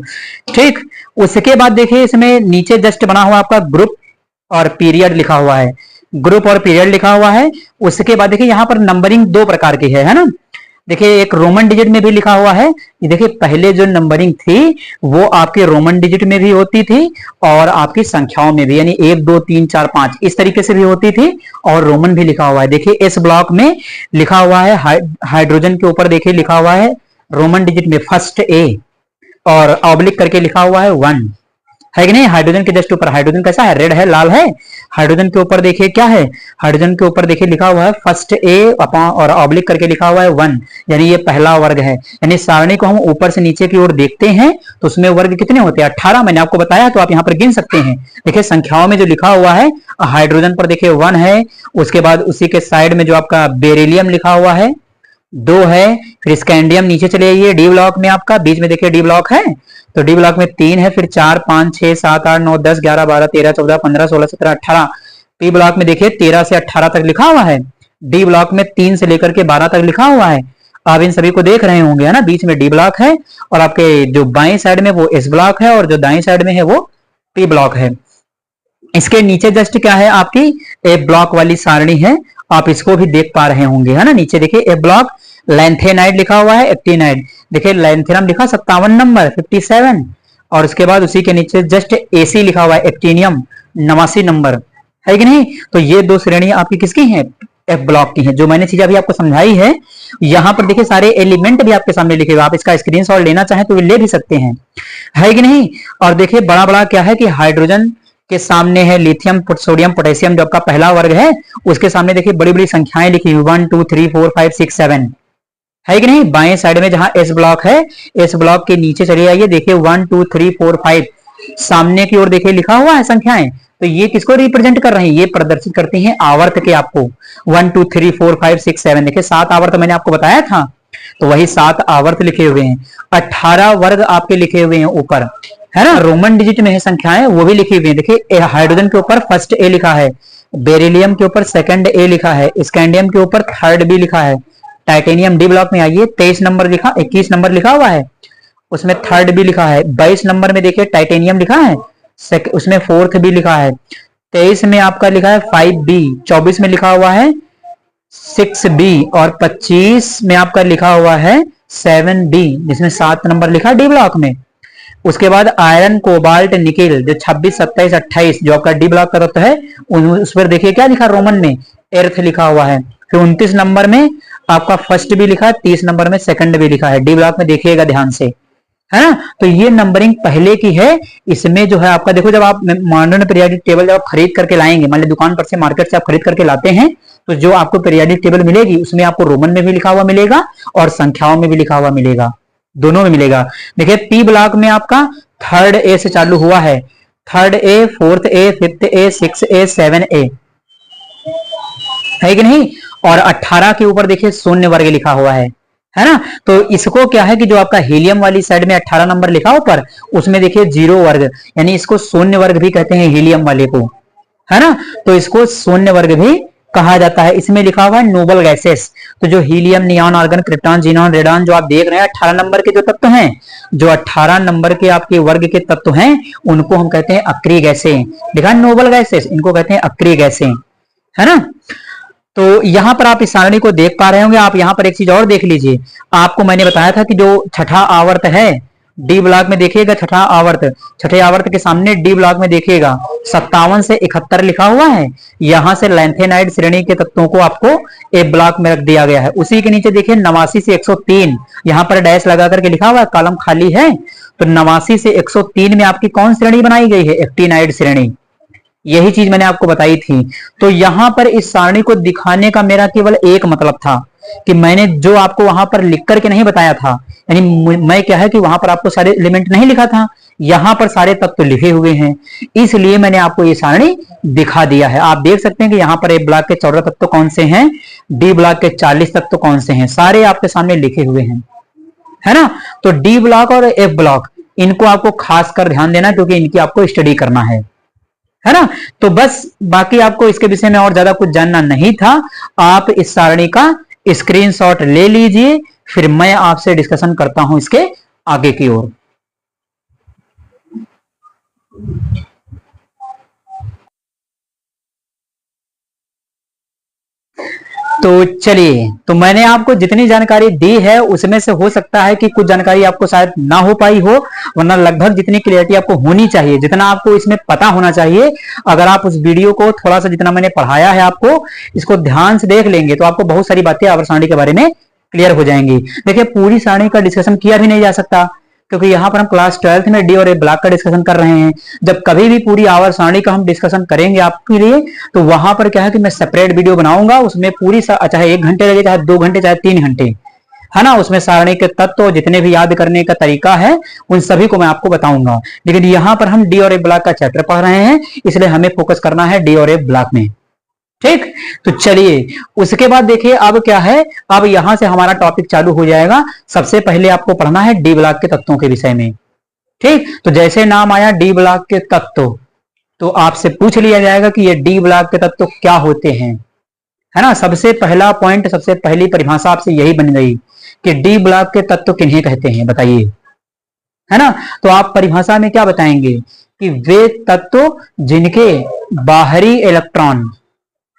ठीक, उसके बाद देखिए इसमें नीचे जस्ट बना हुआ आपका ग्रुप और पीरियड लिखा हुआ है, ग्रुप और पीरियड लिखा हुआ है। उसके बाद देखिए यहाँ पर नंबरिंग दो प्रकार की है ना। देखिए एक रोमन डिजिट में भी लिखा हुआ है, ये देखिए पहले जो नंबरिंग थी वो आपके रोमन डिजिट में भी होती थी और आपकी संख्याओं में भी, यानी 1 2 3 4 5 इस तरीके से भी होती थी और रोमन भी लिखा हुआ है। देखिए एस ब्लॉक में लिखा हुआ है हाइड्रोजन के ऊपर देखिए लिखा हुआ है रोमन डिजिट में फर्स्ट ए और ऑब्लिक करके लिखा हुआ है 1, है कि नहीं। हाइड्रोजन के जस्ट ऊपर, हाइड्रोजन कैसा है, रेड है, लाल है। हाइड्रोजन के ऊपर देखिए क्या है, हाइड्रोजन के ऊपर देखिए लिखा हुआ है फर्स्ट ए और ऑब्लिक करके लिखा हुआ है 1, यानी ये पहला वर्ग है। यानी सारणी को हम ऊपर से नीचे की ओर देखते हैं तो उसमें वर्ग कितने होते हैं, 18 मैंने आपको बताया, तो आप यहाँ पर गिन सकते हैं। देखिए संख्याओं में जो लिखा हुआ है हाइड्रोजन पर देखिए 1 है, उसके बाद उसी के साइड में जो आपका बेरिलियम लिखा हुआ है 2 है, फिर स्कैंडियम नीचे चले आइए डी ब्लॉक में आपका बीच में देखिए डी ब्लॉक है, तो डी ब्लॉक में 3 है, फिर 4 5 6 7 8 9 10 11 12 13 14 15 16 17 18, पी ब्लॉक में देखिए 13 से 18 तक लिखा हुआ है, डी ब्लॉक में 3 से लेकर के 12 तक लिखा हुआ है। आप इन सभी को देख रहे होंगे है ना, बीच में डी ब्लॉक है और आपके जो बाएं साइड में वो एस ब्लॉक है और जो दाएं साइड में है वो पी ब्लॉक है। इसके नीचे जस्ट क्या है आपकी ए ब्लॉक वाली सारणी है, आप इसको भी देख पा रहे होंगे है ना। नीचे देखिए ए ब्लॉक लैंथेनाइड लिखा हुआ है, एक्टिनाइड देखिए लैंथेनम लिखा 57 नंबर 57, और उसके बाद उसी के नीचे जस्ट एसी लिखा हुआ है एक्टिनियम 89 नंबर, है कि नहीं। तो ये दो श्रेणी आपकी किसकी हैं, एफ ब्लॉक की हैं। जो मैंने चीजें अभी आपको समझाई है, यहाँ पर देखिए सारे एलिमेंट भी आपके सामने लिखे हुए, आप इसका स्क्रीनशॉट लेना चाहें तो ले भी सकते हैं, है कि नहीं। और देखिए बड़ा बड़ा क्या है कि हाइड्रोजन के सामने है लिथियम सोडियम पोटेशियम, जो आपका पहला वर्ग है, उसके सामने देखिए बड़ी बड़ी संख्याएं लिखी हुई 1 2 3 4 5 6 7, है कि नहीं। बाएं साइड में जहां एस ब्लॉक है, एस ब्लॉक के नीचे चले आइए, देखिए 1 2 3 4 5 सामने की ओर देखिए लिखा हुआ है संख्याएं, तो ये किसको रिप्रेजेंट कर रही है, ये प्रदर्शित करती हैं आवर्त के आपको 1 2 3 4 5 6 7, देखिए 7 आवर्त मैंने आपको बताया था, तो वही 7 आवर्त लिखे हुए हैं। 18 वर्ग आपके लिखे हुए हैं ऊपर, है ना। रोमन डिजिट में है संख्याएं, वो भी लिखी हुई है। देखिए हाइड्रोजन के ऊपर फर्स्ट ए लिखा है, बेरिलियम के ऊपर सेकंड ए लिखा है, स्कैंडियम के ऊपर थर्ड बी लिखा है, टाइटेनियम डी ब्लॉक में आइए 23 नंबर लिखा, 21 नंबर लिखा हुआ है, उसमें थर्ड भी लिखा है। 22 नंबर में देखिए टाइटेनियम लिखा है, उसमें फोर्थ भी लिखा है। 23 में आपका लिखा है 5B, 24 में लिखा हुआ है 6B और 25 में आपका लिखा हुआ है 7B, जिसमें 7 नंबर लिखा डी ब्लॉक में। उसके बाद आयरन कोबाल्ट निकेल जो 26 27 28 जो आपका डी ब्लॉक का तत्व है, उस पर देखिए क्या लिखा रोमन में एर्थ लिखा हुआ है। फिर 29 नंबर में आपका फर्स्ट भी लिखा है, 30 नंबर में सेकंड भी लिखा है, डी ब्लॉक में देखिएगा ध्यान से, है ना। तो ये नंबरिंग पहले की है। इसमें जो है आपका देखो, जब आप मॉडर्न पीरियोडिक टेबल जब आप खरीद करके लाएंगे, मान ली दुकान पर से मार्केट से आप खरीद करके लाते हैं, तो जो आपको पीरियोडिक टेबल मिलेगी उसमें आपको रोमन में भी लिखा हुआ मिलेगा और संख्याओं में भी लिखा हुआ मिलेगा, दोनों में मिलेगा। देखिए पी ब्लॉक में आपका थर्ड ए से चालू हुआ है, third A, fourth A, fifth A, 6 A, 7 A, है कि नहीं। और 18 के ऊपर देखिए शून्य वर्ग लिखा हुआ है ना। तो इसको क्या है कि जो आपका हीलियम वाली साइड में 18 नंबर लिखा ऊपर, उसमें देखिए 0 वर्ग, यानी इसको शून्य वर्ग भी कहते हैं हीलियम वाले को, है ना। तो इसको शून्य वर्ग भी कहा जाता है। इसमें लिखा हुआ है नोबल गैसेस, तो जो helium, neon, argon, krypton, xenon, radon जो आप देख रहे हैं 18 नंबर के जो तत्व हैं, जो 18 नंबर के आपके वर्ग के तत्व हैं, उनको हम कहते हैं अक्रिय गैसें। लिखा नोबल गैसेस, इनको कहते हैं अक्रिय गैसें, है ना। तो यहां पर आप इस सारणी को देख पा रहे होंगे। आप यहां पर एक चीज और देख लीजिए, आपको मैंने बताया था कि जो छठा आवर्त है डी ब्लॉक में देखिएगा, छठा आवर्त, छठे आवर्त के सामने डी ब्लॉक में देखिएगा 57 से 71 लिखा हुआ है। यहां से लैंथेनाइड श्रेणी के तत्वों को आपको ए ब्लॉक में रख दिया गया है। उसी के नीचे देखिए 89 से 103, यहां पर डैश लगा करके लिखा हुआ है, कॉलम खाली है। तो 89 से 103 में आपकी कौन श्रेणी बनाई गई है, एक्टिनाइड श्रेणी। यही चीज मैंने आपको बताई थी। तो यहां पर इस सारणी को दिखाने का मेरा केवल एक मतलब था कि मैंने जो आपको वहां पर लिख करके नहीं बताया था, यानी मैं क्या है कि वहां पर आपको सारे एलिमेंट नहीं लिखा था, यहां पर सारे तत्व लिखे हुए हैं, इसलिए मैंने आपको ये सारणी दिखा दिया है। आप देख सकते हैं कि यहाँ पर ए ब्लॉक के 14 तत्व कौन से हैं, डी ब्लॉक के 40 तत्व कौन से हैं, सारे आपके सामने लिखे हुए हैं, है ना। तो डी ब्लॉक और एफ ब्लॉक इनको आपको खास कर ध्यान देना, क्योंकि इनकी आपको स्टडी करना है ना। तो बस बाकी आपको इसके विषय में और ज्यादा कुछ जानना नहीं था। आप इस सारणी का स्क्रीनशॉट ले लीजिए, फिर मैं आपसे डिस्कशन करता हूं इसके आगे की ओर। तो चलिए, तो मैंने आपको जितनी जानकारी दी है उसमें से हो सकता है कि कुछ जानकारी आपको शायद ना हो पाई हो, वरना लगभग जितनी क्लियरिटी आपको होनी चाहिए, जितना आपको इसमें पता होना चाहिए, अगर आप उस वीडियो को थोड़ा सा जितना मैंने पढ़ाया है आपको इसको ध्यान से देख लेंगे तो आपको बहुत सारी बातें आवर्त सारणी के बारे में क्लियर हो जाएंगी। देखिए, पूरी सारणी का डिस्कशन किया भी नहीं जा सकता, क्योंकि यहाँ पर हम क्लास 12th में डी और ए ब्लॉक का डिस्कशन कर रहे हैं। जब कभी भी पूरी आवर्त सारणी का हम डिस्कशन करेंगे आपके लिए, तो वहां पर क्या है कि मैं सेपरेट वीडियो बनाऊंगा, उसमें पूरी चाहे 1 घंटे लगे, चाहे 2 घंटे, चाहे 3 घंटे, है ना, उसमें सारणी के तत्व जितने भी याद करने का तरीका है उन सभी को मैं आपको बताऊंगा। लेकिन यहाँ पर हम डी और ए ब्लॉक का चैप्टर पढ़ रहे हैं, इसलिए हमें फोकस करना है डी और ए ब्लॉक में, ठीक। तो चलिए, उसके बाद देखिए अब क्या है, अब यहां से हमारा टॉपिक चालू हो जाएगा। सबसे पहले आपको पढ़ना है डी ब्लॉक के तत्वों के विषय में, ठीक। तो जैसे नाम आया डी ब्लॉक के तत्व, तो आपसे पूछ लिया जाएगा कि ये डी ब्लॉक के तत्व क्या होते हैं, है ना। सबसे पहला पॉइंट, सबसे पहली परिभाषा आपसे यही बन गई कि डी ब्लॉक के तत्व किन्हें कहते हैं, बताइए, है ना। तो आप परिभाषा में क्या बताएंगे कि वे तत्व जिनके बाहरी इलेक्ट्रॉन,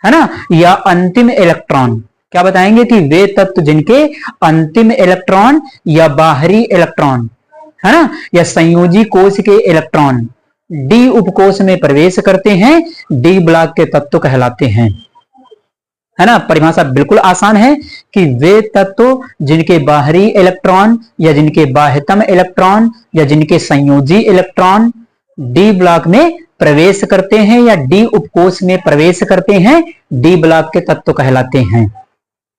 है ना, या अंतिम इलेक्ट्रॉन, क्या बताएंगे कि वे तत्व जिनके अंतिम इलेक्ट्रॉन या बाहरी इलेक्ट्रॉन, है ना, या संयोजी कोश के इलेक्ट्रॉन डी उपकोश में प्रवेश करते हैं, डी ब्लॉक के तत्व कहलाते हैं, है ना। परिभाषा बिल्कुल आसान है कि वे तत्व जिनके बाहरी इलेक्ट्रॉन या जिनके बाह्यतम इलेक्ट्रॉन या जिनके संयोजी इलेक्ट्रॉन डी ब्लॉक में प्रवेश करते हैं या डी उपकोश में प्रवेश करते हैं, डी ब्लॉक के तत्व कहलाते हैं,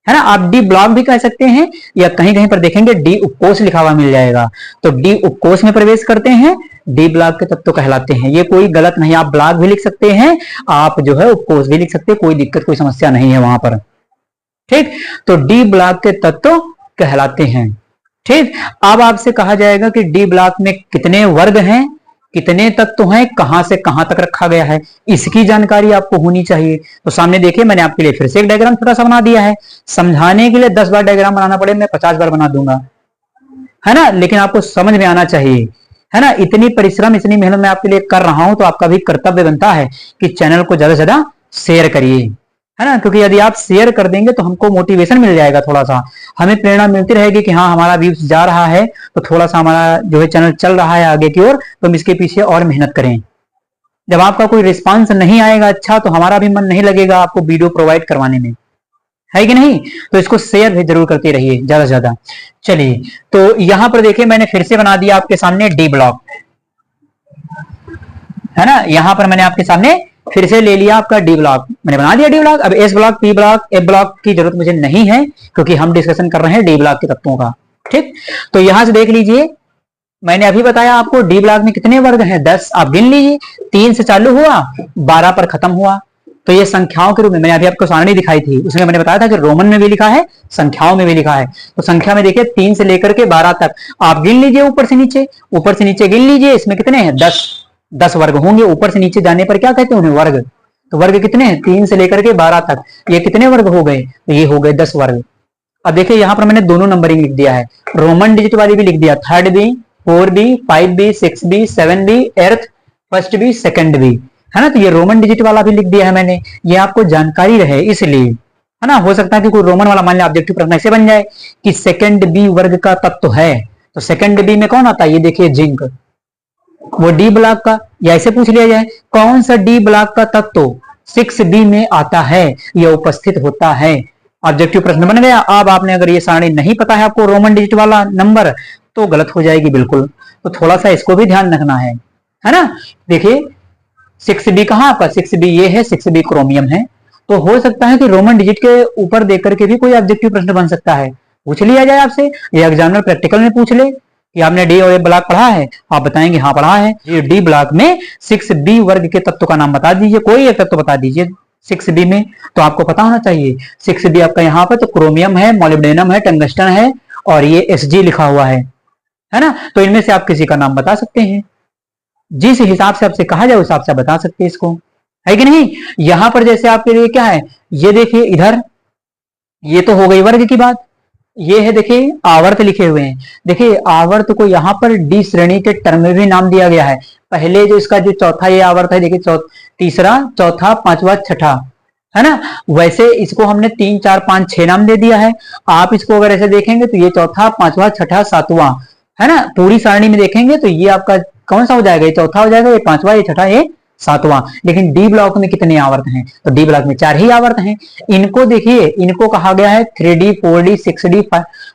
है ना। आप डी ब्लॉक भी कह सकते हैं, या कहीं कहीं पर देखेंगे डी उपकोश लिखा हुआ मिल जाएगा, तो डी उपकोश में प्रवेश करते हैं, डी ब्लॉक के तत्व कहलाते हैं। ये कोई गलत नहीं, आप ब्लॉक भी लिख सकते हैं, आप जो है उपकोश भी लिख सकते हैं, कोई दिक्कत कोई समस्या नहीं है वहां पर, ठीक। तो डी ब्लॉक के तत्व कहलाते हैं, ठीक। अब आपसे कहा जाएगा कि डी ब्लॉक में कितने वर्ग हैं, कितने तत्व हैं, कहां से कहां तक रखा गया है, इसकी जानकारी आपको होनी चाहिए। तो सामने देखिए, मैंने आपके लिए फिर से एक डायग्राम छोटा सा बना दिया है। समझाने के लिए 10 बार डायग्राम बनाना पड़े, मैं 50 बार बना दूंगा, है ना, लेकिन आपको समझ में आना चाहिए, है ना। इतनी परिश्रम, इतनी मेहनत मैं आपके लिए कर रहा हूं, तो आपका भी कर्तव्य बनता है कि चैनल को ज्यादा से ज्यादा शेयर करिए, है ना, क्योंकि यदि आप शेयर कर देंगे तो हमको मोटिवेशन मिल जाएगा, थोड़ा सा हमें प्रेरणा मिलती रहेगी कि हाँ हमारा व्यूज जा रहा है, तो थोड़ा सा हमारा जो है चैनल चल रहा है आगे की ओर, तो हम इसके पीछे और मेहनत करें। जब आपका कोई रिस्पांस नहीं आएगा अच्छा, तो हमारा भी मन नहीं लगेगा आपको वीडियो प्रोवाइड करवाने में, है कि नहीं। तो इसको शेयर भी जरूर करते रहिए ज्यादा से ज्यादा। चलिए, तो यहां पर देखिए मैंने फिर से बना दिया आपके सामने डी ब्लॉक, है ना। यहां पर मैंने आपके सामने फिर से ले लिया आपका डी ब्लॉक, मैंने बना दिया डी ब्लॉक। अब S block, P block, F block की जरूरत मुझे नहीं है, क्योंकि हम डिस्कशन कर रहे हैं डी ब्लॉक के तत्वों का, ठीक। तो यहां से देख लीजिए, मैंने अभी बताया आपको डी ब्लॉक में कितने वर्ग हैं, 10। आप गिन लीजिए, 3 से चालू हुआ, 12 पर खत्म हुआ। तो ये संख्याओं के रूप में मैंने अभी आपको सारणी दिखाई थी, उसमें मैंने बताया था कि रोमन में भी लिखा है, संख्याओं में भी लिखा है। तो संख्या में देखिए 3 से लेकर के 12 तक आप गिन लीजिए, ऊपर से नीचे, ऊपर से नीचे गिन लीजिए, इसमें कितने हैं, 10 वर्ग होंगे। ऊपर से नीचे जाने पर क्या कहते हैं उन्हें, वर्ग। तो वर्ग कितने हैं, 3 से लेकर के 12 तक, ये कितने वर्ग हो गए, तो ये हो गए 10 वर्ग। अब देखिए यहां पर मैंने दोनों नंबरिंग लिख दिया है, रोमन डिजिट वाली भी लिख दिया, 3rd B, 4 B, 5 B, 6 B, 7 B, 8th, 1st B, 2nd B, है ना। तो ये रोमन डिजिट वाला भी लिख दिया है मैंने, ये आपको जानकारी रहे इसलिए, है ना। हो सकता है कि कोई रोमन वाला मान लिया ऑब्जेक्टिव प्रश्न ऐसे बन जाए कि 2nd बी वर्ग का तत्व है, तो 2nd बी में कौन आता है, ये देखिए जिंक, वो डी ब्लॉक का, या ऐसे पूछ लिया जाए कौन सा डी ब्लॉक का तत्व 6B में आता है या उपस्थित होता है, ऑब्जेक्टिव प्रश्न बन गया। अब आपने अगर ये सारणी नहीं पता है आपको रोमन डिजिट वाला नंबर, तो गलत हो जाएगी बिल्कुल। तो थोड़ा सा इसको भी ध्यान रखना है ना। देखिए 6B कहां आपका, 6B ये है, 6B क्रोमियम है। तो हो सकता है कि रोमन डिजिट के ऊपर देख करके भी कोई ऑब्जेक्टिव प्रश्न बन सकता है, पूछ लिया जाए आपसे, या एग्जामिनर प्रैक्टिकल में पूछ ले कि आपने डी और ए ब्लॉक पढ़ा है? आप बताएंगे हाँ पढ़ा है। ये डी ब्लॉक में 6b वर्ग के तत्व का नाम बता दीजिए, कोई एक तत्व बता दीजिए 6b में, तो आपको पता होना चाहिए। 6b आपका यहाँ पर तो क्रोमियम है, मोलिब्डेनम है, टंगस्टन है और ये Sg लिखा हुआ है ना। तो इनमें से आप किसी का नाम बता सकते हैं, जिस हिसाब से आपसे कहा जाए उस हिसाब से बता सकते हैं इसको, है कि नहीं। यहां पर जैसे आपके लिए क्या है, ये देखिए इधर, ये तो हो गई वर्ग की बात। ये है देखिए आवर्त लिखे हुए हैं। देखिए आवर्त को यहाँ पर डी श्रेणी के टर्म में भी नाम दिया गया है। पहले जो इसका जो चौथा ये आवर्त है, देखिए तीसरा, चौथा, पांचवा, छठा, है ना। वैसे इसको हमने 3, 4, 5, 6 नाम दे दिया है। आप इसको अगर ऐसे देखेंगे तो ये चौथा, पांचवा, छठा, सातवां, है ना। पूरी सारणी में देखेंगे तो ये आपका कौन सा हो जाएगा, ये चौथा हो जाएगा, ये पांचवा, ये छठा, ये सातवां। लेकिन डी ब्लॉक में कितने आवर्त हैं, तो डी ब्लॉक में 4 ही आवर्त हैं। इनको देखिए, इनको कहा गया है 3D 4D 6D,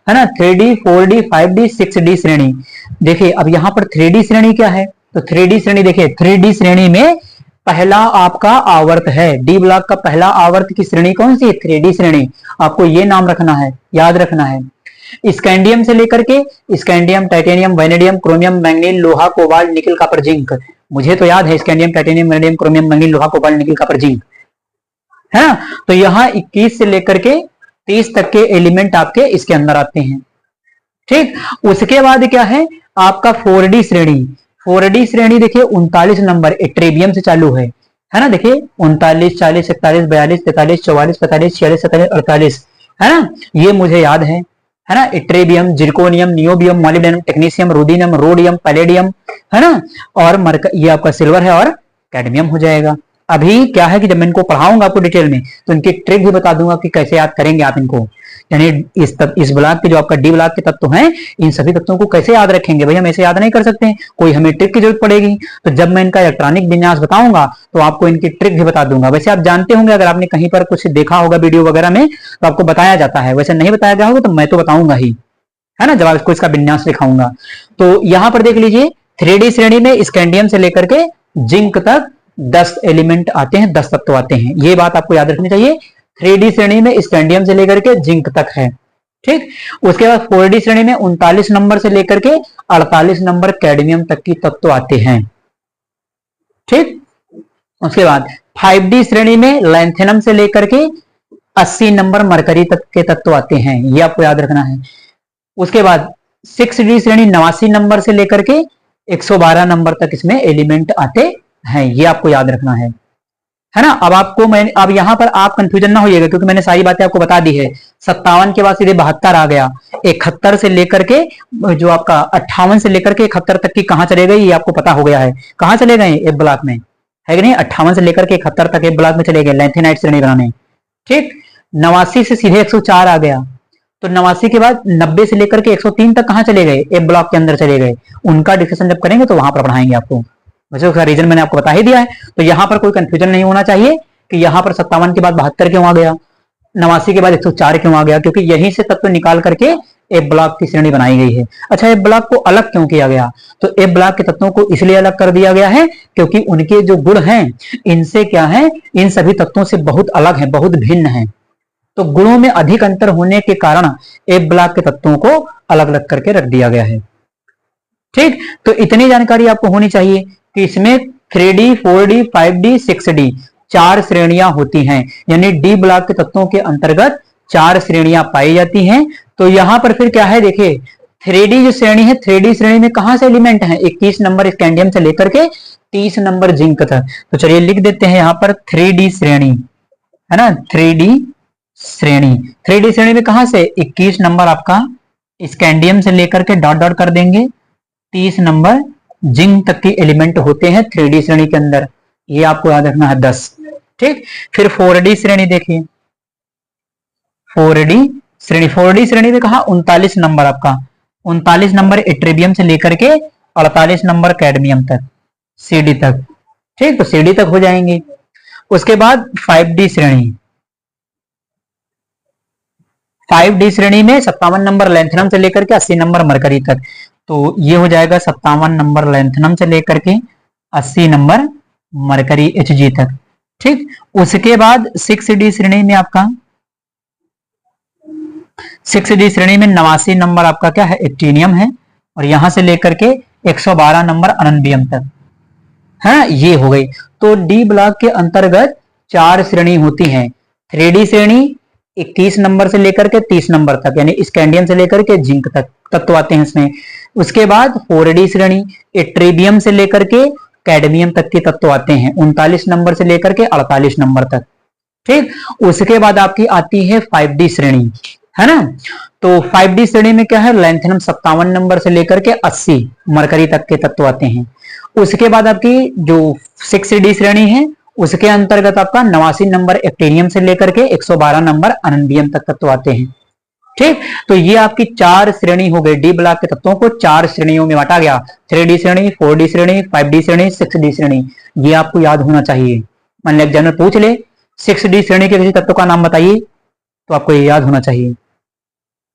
है ना, 3D 4D 5D 6D श्रेणी। देखिए अब यहाँ पर 3D श्रेणी क्या है, तो 3D श्रेणी देखिए, 3D श्रेणी में पहला आपका आवर्त है, डी ब्लॉक का पहला आवर्त की श्रेणी कौन सी है, 3D श्रेणी। आपको ये नाम रखना है, याद रखना है। स्कैंडियम से लेकर के scandium, titanium, vanadium, chromium, manganese, लोहा, कोबाल्ट, निकल, कॉपर, जिंक। मुझे तो याद है scandium, titanium, vanadium, chromium, manganese, लोहा, कोबाल्ट, निकल, कॉपर, जिंक, है ना। तो यहाँ 21 से लेकर के 30 तक के एलिमेंट आपके इसके अंदर आते हैं, ठीक। उसके बाद क्या है आपका 4D श्रेणी। 4D श्रेणी देखिए 39 नंबर एट्रेबियम से चालू है ना। देखिए 39, 40, 41, 42, 43, 44, 45, 46, 47, 48, है ना। ये मुझे याद है ना। Yttrium, zirconium, niobium, molybdenum, technetium, ruthenium, rhodium, palladium, है ना। और ये आपका सिल्वर है और कैडमियम हो जाएगा। अभी क्या है कि जब मैं इनको पढ़ाऊंगा आपको डिटेल में तो इनकी ट्रिक भी बता दूंगा कि कैसे याद करेंगे आप इनको, यानी इस ब्लॉक के जो आपका डी ब्लॉक के तत्व हैं, इन सभी तत्वों को कैसे याद रखेंगे। भाई हम ऐसे याद नहीं कर सकते, कोई हमें ट्रिक की जरूरत पड़ेगी। तो जब मैं इनका इलेक्ट्रॉनिक विन्यास बताऊंगा तो आपको इनकी ट्रिक भी बता दूंगा। वैसे आप जानते होंगे, अगर आपने कहीं पर कुछ देखा होगा वीडियो वगैरह में तो आपको बताया जाता है, वैसे नहीं बताया गया होगा तो मैं तो बताऊंगा ही, है ना, जब आपको इसका विन्यास दिखाऊंगा। तो यहां पर देख लीजिए 3D श्रेणी में स्कैंडियम से लेकर के जिंक तक 10 एलिमेंट आते हैं, 10 तत्व आते हैं। ये बात आपको याद रखनी चाहिए। 3D श्रेणी में स्कैंडियम से लेकर के जिंक तक है, ठीक। उसके बाद 4D श्रेणी में 39 नंबर से लेकर के 48 नंबर कैडमियम तक की तत्व आते हैं, ठीक। उसके बाद 5D श्रेणी में लैंथेनम से लेकर के 80 नंबर मरकरी तक के तत्व आते हैं, ये आपको याद रखना है। उसके बाद 6D श्रेणी 89 नंबर से लेकर के 112 नंबर तक इसमें एलिमेंट आते हैं, ये आपको याद रखना है ना। अब आपको अब यहां पर आप कंफ्यूजन ना होइएगा, क्योंकि मैंने सारी बातें आपको बता दी है। 57 के बाद सीधे 72 आ गया। 71 से लेकर के जो आपका 58 से लेकर के 71 तक की कहां चले गए ये आपको पता हो गया है। कहां चले गए, ए ब्लॉक में, है कि नहीं। 58 से लेकर के 71 तक ए ब्लॉक में चले गए लैंथेनाइट श्रेणी बनाने, ठीक। 89 से सीधे 104 आ गया। तो 89 के बाद 90 से लेकर के 103 तक कहां चले गए, ए ब्लॉक के अंदर चले गए। उनका डिस्कशन जब करेंगे तो वहां पर पढ़ाएंगे आपको, वैसे उसका रीजन मैंने आपको बता ही दिया है। तो यहां पर कोई कंफ्यूजन नहीं होना चाहिए कि यहां पर 57 के बाद 72 क्यों आ गया, 89 के बाद 104 क्यों आ गया, क्योंकि यहीं से तत्व निकाल करके ए ब्लॉक की श्रेणी बनाई गई है। अच्छा, ए ब्लॉक को अलग क्यों किया गया, तो ए ब्लॉक के तत्वों को इसलिए अलग कर दिया गया है क्योंकि उनके जो गुण हैं इनसे क्या है, इन सभी तत्वों से बहुत अलग है, बहुत भिन्न है। तो गुणों में अधिक अंतर होने के कारण ए ब्लॉक के तत्वों को अलग अलग करके रख दिया गया है, ठीक। तो इतनी जानकारी आपको होनी चाहिए कि इसमें 3D 4D 5D 6D 4 श्रेणियां होती हैं, यानी डी ब्लॉक के तत्वों के अंतर्गत 4 श्रेणियां पाई जाती हैं। तो यहां पर फिर क्या है, देखिए 3D जो श्रेणी है, 3D श्रेणी में कहां से एलिमेंट हैं, 21 नंबर स्कैंडियम से लेकर के 30 नंबर जिंक तक। तो चलिए लिख देते हैं यहां पर 3D श्रेणी, है ना, 3D श्रेणी। 3D श्रेणी में कहां से 21 नंबर आपका स्कैंडियम से लेकर के डॉट डॉट कर देंगे 30 नंबर जिंक तक के एलिमेंट होते हैं 3D श्रेणी के अंदर, ये आपको याद रखना है 10, ठीक। फिर 4D श्रेणी देखिए, 4D श्रेणी, 4D श्रेणी में कहा 39 नंबर आपका, 39 नंबर इट्रेबियम से लेकर के 48 नंबर कैडमियम तक, CD तक, ठीक। तो CD तक हो जाएंगे। उसके बाद 5D श्रेणी, 5D श्रेणी में 57 नंबर लैंथेनम से लेकर के 80 नंबर मरकरी तक, तो ये हो जाएगा 57 नंबर लैंथेनम से लेकर के 80 नंबर मरकरी Hg तक, ठीक। उसके बाद 6D श्रेणी में आपका, 6D श्रेणी में 89 नंबर आपका क्या है, एक्टिनियम है, और यहां से लेकर के 112 नंबर अननबीएम तक है, ये हो गई। तो डी ब्लॉक के अंतर्गत 4 श्रेणी होती हैं। 3D श्रेणी 21 नंबर से लेकर के 30 नंबर तक, यानी स्कैंडियम से लेकर के जिंक तक तत्व आते हैं इसमें। उसके बाद 4D श्रेणी इट्रीबियम से लेकर के कैडमियम तक के तत्व आते हैं, 39 नंबर से लेकर के 48 नंबर तक। ठीक, उसके बाद आपकी आती है 5D श्रेणी, है ना। तो 5D श्रेणी में क्या है, लैंथेनम 57 नंबर से लेकर के 80 मरकरी तक के तत्व आते हैं। उसके बाद आपकी जो 6D श्रेणी है उसके अंतर्गत आपका 89 नंबर एक्टिनियम से लेकर के 112 नंबर अननबीयम तक तत्व आते हैं। ठीक, तो ये आपकी 4 श्रेणी हो गई। डी ब्लॉक के तत्वों को 4 श्रेणियों में बांटा गया, 3D श्रेणी, 4D श्रेणी, 5D श्रेणी, 6D श्रेणी। ये आपको याद होना चाहिए। मान लो एग्जाम में पूछ ले 6D श्रेणी के किसी तत्व का नाम बताइए, तो आपको ये याद होना चाहिए,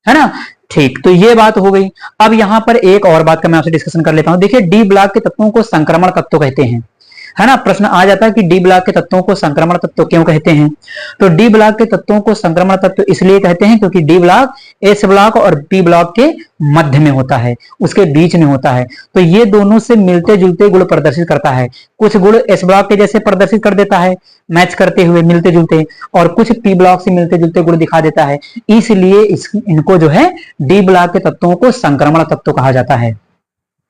है ना। ठीक, तो ये बात हो गई। अब यहां पर एक और बात का मैं आपसे डिस्कशन कर लेता हूं। देखिए, डी ब्लॉक के तत्वों को संक्रमण तत्व कहते हैं, है ना। प्रश्न आ जाता है कि डी ब्लॉक के तत्वों को संक्रमण तत्व क्यों कहते हैं। तो डी ब्लॉक के तत्वों को संक्रमण तत्व इसलिए कहते हैं क्योंकि डी ब्लॉक एस ब्लॉक और पी ब्लॉक के मध्य में होता है, उसके बीच में होता है। तो ये दोनों से मिलते जुलते गुण प्रदर्शित करता है। कुछ गुण एस ब्लॉक के जैसे प्रदर्शित कर देता है, मैच करते हुए मिलते जुलते, और कुछ पी ब्लॉक से मिलते जुलते गुण दिखा देता है। इसलिए इनको जो है डी ब्लॉक के तत्वों को संक्रमण तत्व कहा जाता है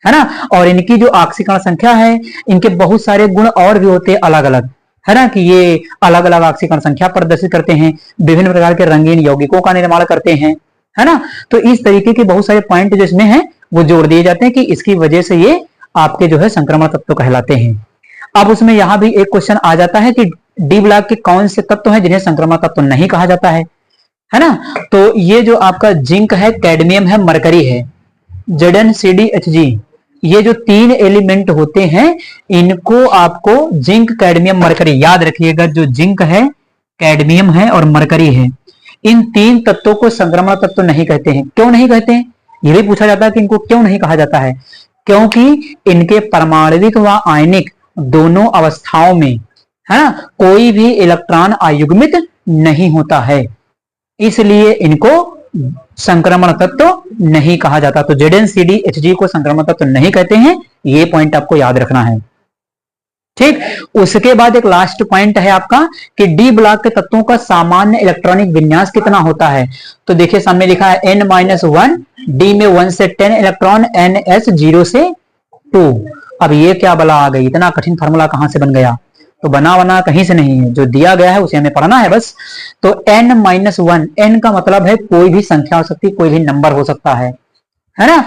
ना। और इनकी जो ऑक्सीकरण संख्या है, इनके बहुत सारे गुण और भी होते हैं अलग अलग, है ना, कि ये अलग अलग ऑक्सीकरण संख्या प्रदर्शित करते हैं, विभिन्न प्रकार के रंगीन यौगिकों का निर्माण करते हैं, है ना। तो इस तरीके के बहुत सारे पॉइंट जो इसमें है वो जोड़ दिए जाते हैं कि इसकी वजह से ये आपके जो है संक्रमण तत्व कहलाते हैं। अब उसमें यहां भी एक क्वेश्चन आ जाता है कि डी ब्लॉक के कौन से तत्व हैं जिन्हें संक्रमण तत्व नहीं कहा जाता है ना। तो ये जो आपका जिंक है, कैडमियम है, मरकरी है, ZnCdHg, ये जो 3 एलिमेंट होते हैं इनको आपको जिंक, कैडमियम, मरकरी याद रखिएगा। जो जिंक है, कैडमियम है और मरकरी है, इन 3 तत्वों को संक्रमण तत्व नहीं कहते हैं। क्यों नहीं कहते हैं, ये भी पूछा जाता है कि इनको क्यों नहीं कहा जाता है। क्योंकि इनके परमाणविक व आयनिक दोनों अवस्थाओं में, है ना, कोई भी इलेक्ट्रॉन आयुग्मित नहीं होता है, इसलिए इनको संक्रमण तत्व नहीं कहा जाता। तो ZnCdHg को संक्रमण तत्व नहीं कहते हैं, ये पॉइंट आपको याद रखना है। ठीक, उसके बाद एक लास्ट पॉइंट है आपका कि डी ब्लॉक के तत्वों का सामान्य इलेक्ट्रॉनिक विन्यास कितना होता है। तो देखिए सामने लिखा है n-1, डी में 1 से 10 इलेक्ट्रॉन, ns 0 से 2। अब ये क्या बला आ गई, इतना कठिन फार्मूला कहां से बन गया। तो बना कहीं से नहीं है, जो दिया गया है उसे हमें पढ़ना है बस। तो n-1, n का मतलब है कोई भी संख्या हो सकती है, कोई भी नंबर हो सकता है ना।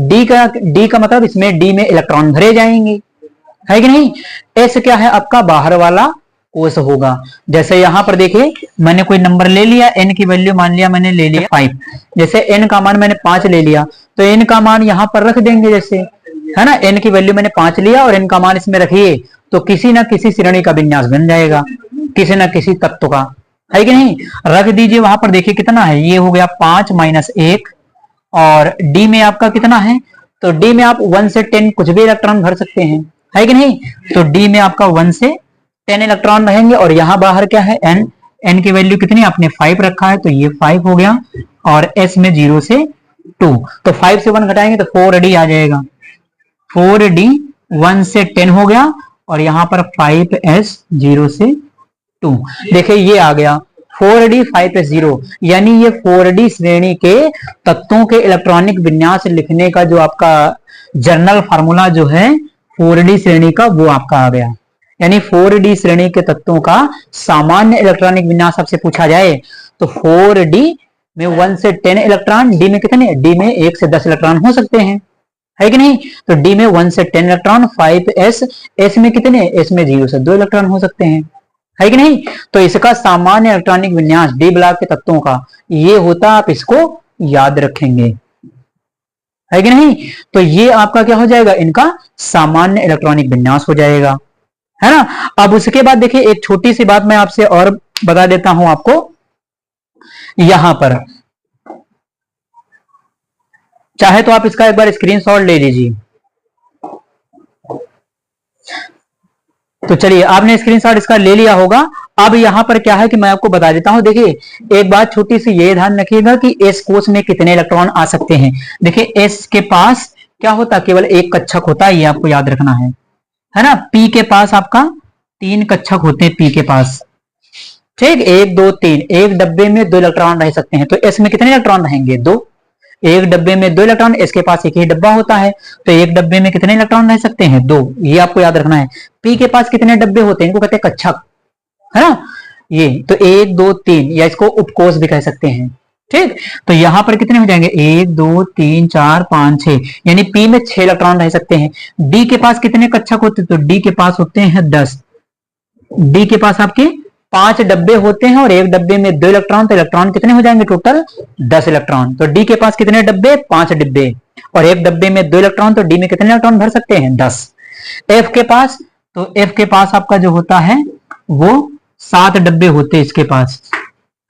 d का मतलब इसमें d में इलेक्ट्रॉन भरे जाएंगे, है कि नहीं। s क्या है, आपका बाहर वाला कोष होगा। जैसे यहां पर देखिए मैंने कोई नंबर ले लिया, n की वैल्यू मान लिया मैंने ले लिया 5, जैसे n का मान मैंने 5 ले लिया, तो n का मान यहां पर रख देंगे, जैसे है ना, n की वैल्यू मैंने 5 लिया और n का मान इसमें रखिए, तो किसी ना किसी श्रेणी का विन्यास बन जाएगा, किसी ना किसी तत्व का, है कि नहीं। रख दीजिए वहां पर, देखिए कितना है, ये हो गया 5 - 1। और डी में आपका कितना है, तो डी में आप 1 से 10 कुछ भी इलेक्ट्रॉन भर सकते हैं, है कि नहीं। तो डी में आपका 1 से 10 इलेक्ट्रॉन रहेंगे। और यहां बाहर क्या है, n की वैल्यू कितनी आपने 5 रखा है, तो ये 5 हो गया। और s में 0 से 2, तो 5 से 1 घटाएंगे तो 4d आ जाएगा। 4d 1 से 10 हो गया, और यहां पर 5s 0 से 2, देखिए ये आ गया 4d 5s 0, यानी ये 4d श्रेणी के तत्वों के इलेक्ट्रॉनिक विन्यास लिखने का जो आपका जर्नल फार्मूला जो है 4d श्रेणी का, वो आपका आ गया। यानी 4d श्रेणी के तत्वों का सामान्य इलेक्ट्रॉनिक विन्यास आपसे पूछा जाए तो 4d में 1 से 10 इलेक्ट्रॉन, डी में कितने, डी में 1 से 10 इलेक्ट्रॉन हो सकते हैं, है कि नहीं। तो डी में 1 से 10 इलेक्ट्रॉन, 5s, s में कितने, s में 0 से 2 इलेक्ट्रॉन हो सकते हैं, है कि नहीं। तो इसका सामान्य इलेक्ट्रॉनिक विन्यास डी ब्लॉक के तत्वों का ये होता, आप इसको याद रखेंगे, है कि नहीं। तो ये आपका क्या हो जाएगा, इनका सामान्य इलेक्ट्रॉनिक विन्यास हो जाएगा, है ना। अब उसके बाद देखिए एक छोटी सी बात मैं आपसे और बता देता हूं आपको, यहां पर चाहे तो आप इसका एक बार स्क्रीनशॉट ले लीजिए। तो चलिए आपने स्क्रीनशॉट इसका ले लिया होगा। अब यहां पर क्या है कि मैं आपको बता देता हूं, देखिए एक बात छोटी सी ये ध्यान रखिएगा कि एस कोष में कितने इलेक्ट्रॉन आ सकते हैं। देखिए एस के पास क्या होता, केवल एक कक्षक होता है, ये आपको याद रखना है ना। पी के पास आपका 3 कक्षक होते हैं, पी के पास, ठीक, 1 2 3। एक डब्बे में 2 इलेक्ट्रॉन रह सकते हैं, तो एस में कितने इलेक्ट्रॉन रहेंगे, 2। एक डब्बे में 2 इलेक्ट्रॉन, इसके पास एक ही डब्बा होता है, तो एक डब्बे में कितने इलेक्ट्रॉन रह सकते हैं, 2। ये आपको याद रखना है। पी के पास कितने डब्बे होते हैं, इनको कहते हैं कक्षक, है ना। ये तो 1 2 3, या इसको उपकोष भी कह सकते हैं, ठीक। तो यहां पर कितने हो जाएंगे, 1 2 3 4 5 6, यानी पी में 6 इलेक्ट्रॉन रह सकते हैं। डी के पास कितने कक्षक होते हैं, तो डी के पास होते हैं 10। डी के पास आपके 5 डब्बे होते हैं और एक डब्बे में 2 इलेक्ट्रॉन, तो इलेक्ट्रॉन कितने हो जाएंगे, टोटल 10 इलेक्ट्रॉन। तो डी के पास कितने डब्बे, 5 डिब्बे, और एक डब्बे में 2 इलेक्ट्रॉन, तो डी में कितने इलेक्ट्रॉन भर सकते हैं, 10। एफ के पास, तो एफ के पास आपका जो होता है वो 7 डब्बे होते हैं इसके पास,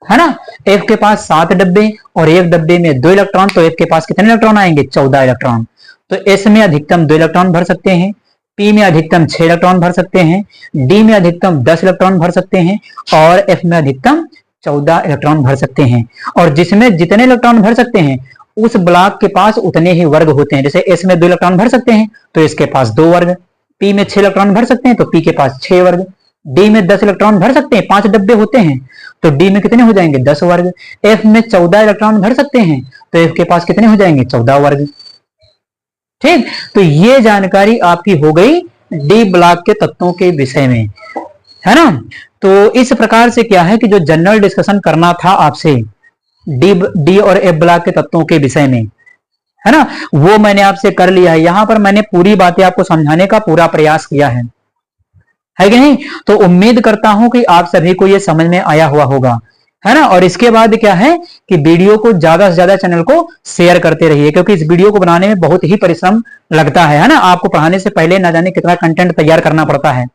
है ना। एफ के पास 7 डब्बे और एक डब्बे में 2 इलेक्ट्रॉन, तो एफ के पास कितने इलेक्ट्रॉन आएंगे, 14 इलेक्ट्रॉन। तो एस में अधिकतम 2 इलेक्ट्रॉन भर सकते हैं, पी में अधिकतम 6 इलेक्ट्रॉन भर सकते हैं, डी में अधिकतम 10 इलेक्ट्रॉन भर सकते हैं, और एफ में अधिकतम 14 इलेक्ट्रॉन भर सकते हैं। और जिसमें जितने इलेक्ट्रॉन भर सकते हैं उस ब्लॉक के पास उतने ही वर्ग होते हैं। जैसे एस में 2 इलेक्ट्रॉन भर सकते हैं तो इसके पास 2 वर्ग, पी में 6 इलेक्ट्रॉन भर सकते हैं तो पी के पास 6 वर्ग, डी में 10 इलेक्ट्रॉन भर सकते हैं, 5 डब्बे होते हैं, तो डी में कितने हो जाएंगे, 10 वर्ग। एफ में 14 इलेक्ट्रॉन भर सकते हैं तो एफ के पास कितने हो जाएंगे, 14 वर्ग, ठीक। तो ये जानकारी आपकी हो गई डी ब्लॉक के तत्वों के विषय में, है ना। तो इस प्रकार से क्या है कि जो जनरल डिस्कशन करना था आपसे डी और एफ ब्लॉक के तत्वों के विषय में, है ना, वो मैंने आपसे कर लिया है। यहां पर मैंने पूरी बातें आपको समझाने का पूरा प्रयास किया है कि नहीं। तो उम्मीद करता हूं कि आप सभी को ये समझ में आया हुआ होगा, है ना। और इसके बाद क्या है कि वीडियो को ज्यादा से ज्यादा चैनल को शेयर करते रहिए, क्योंकि इस वीडियो को बनाने में बहुत ही परिश्रम लगता है ना। आपको पढ़ाने से पहले ना जाने कितना कंटेंट तैयार करना पड़ता है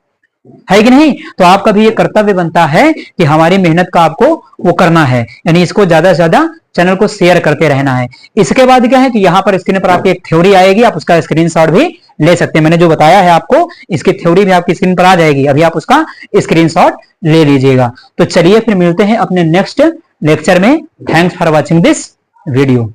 कि नहीं। तो आपका भी ये कर्तव्य बनता है कि हमारी मेहनत का आपको वो करना है, यानी इसको ज्यादा से ज्यादा चैनल को शेयर करते रहना है। इसके बाद क्या है कि यहाँ पर स्क्रीन पर आपकी एक थ्योरी आएगी, आप उसका स्क्रीनशॉट भी ले सकते हैं। मैंने जो बताया है आपको, इसकी थ्योरी भी आपकी स्क्रीन पर आ जाएगी, अभी आप उसका स्क्रीनशॉट ले लीजिएगा। तो चलिए फिर मिलते हैं अपने नेक्स्ट लेक्चर में। Thanks for watching this video.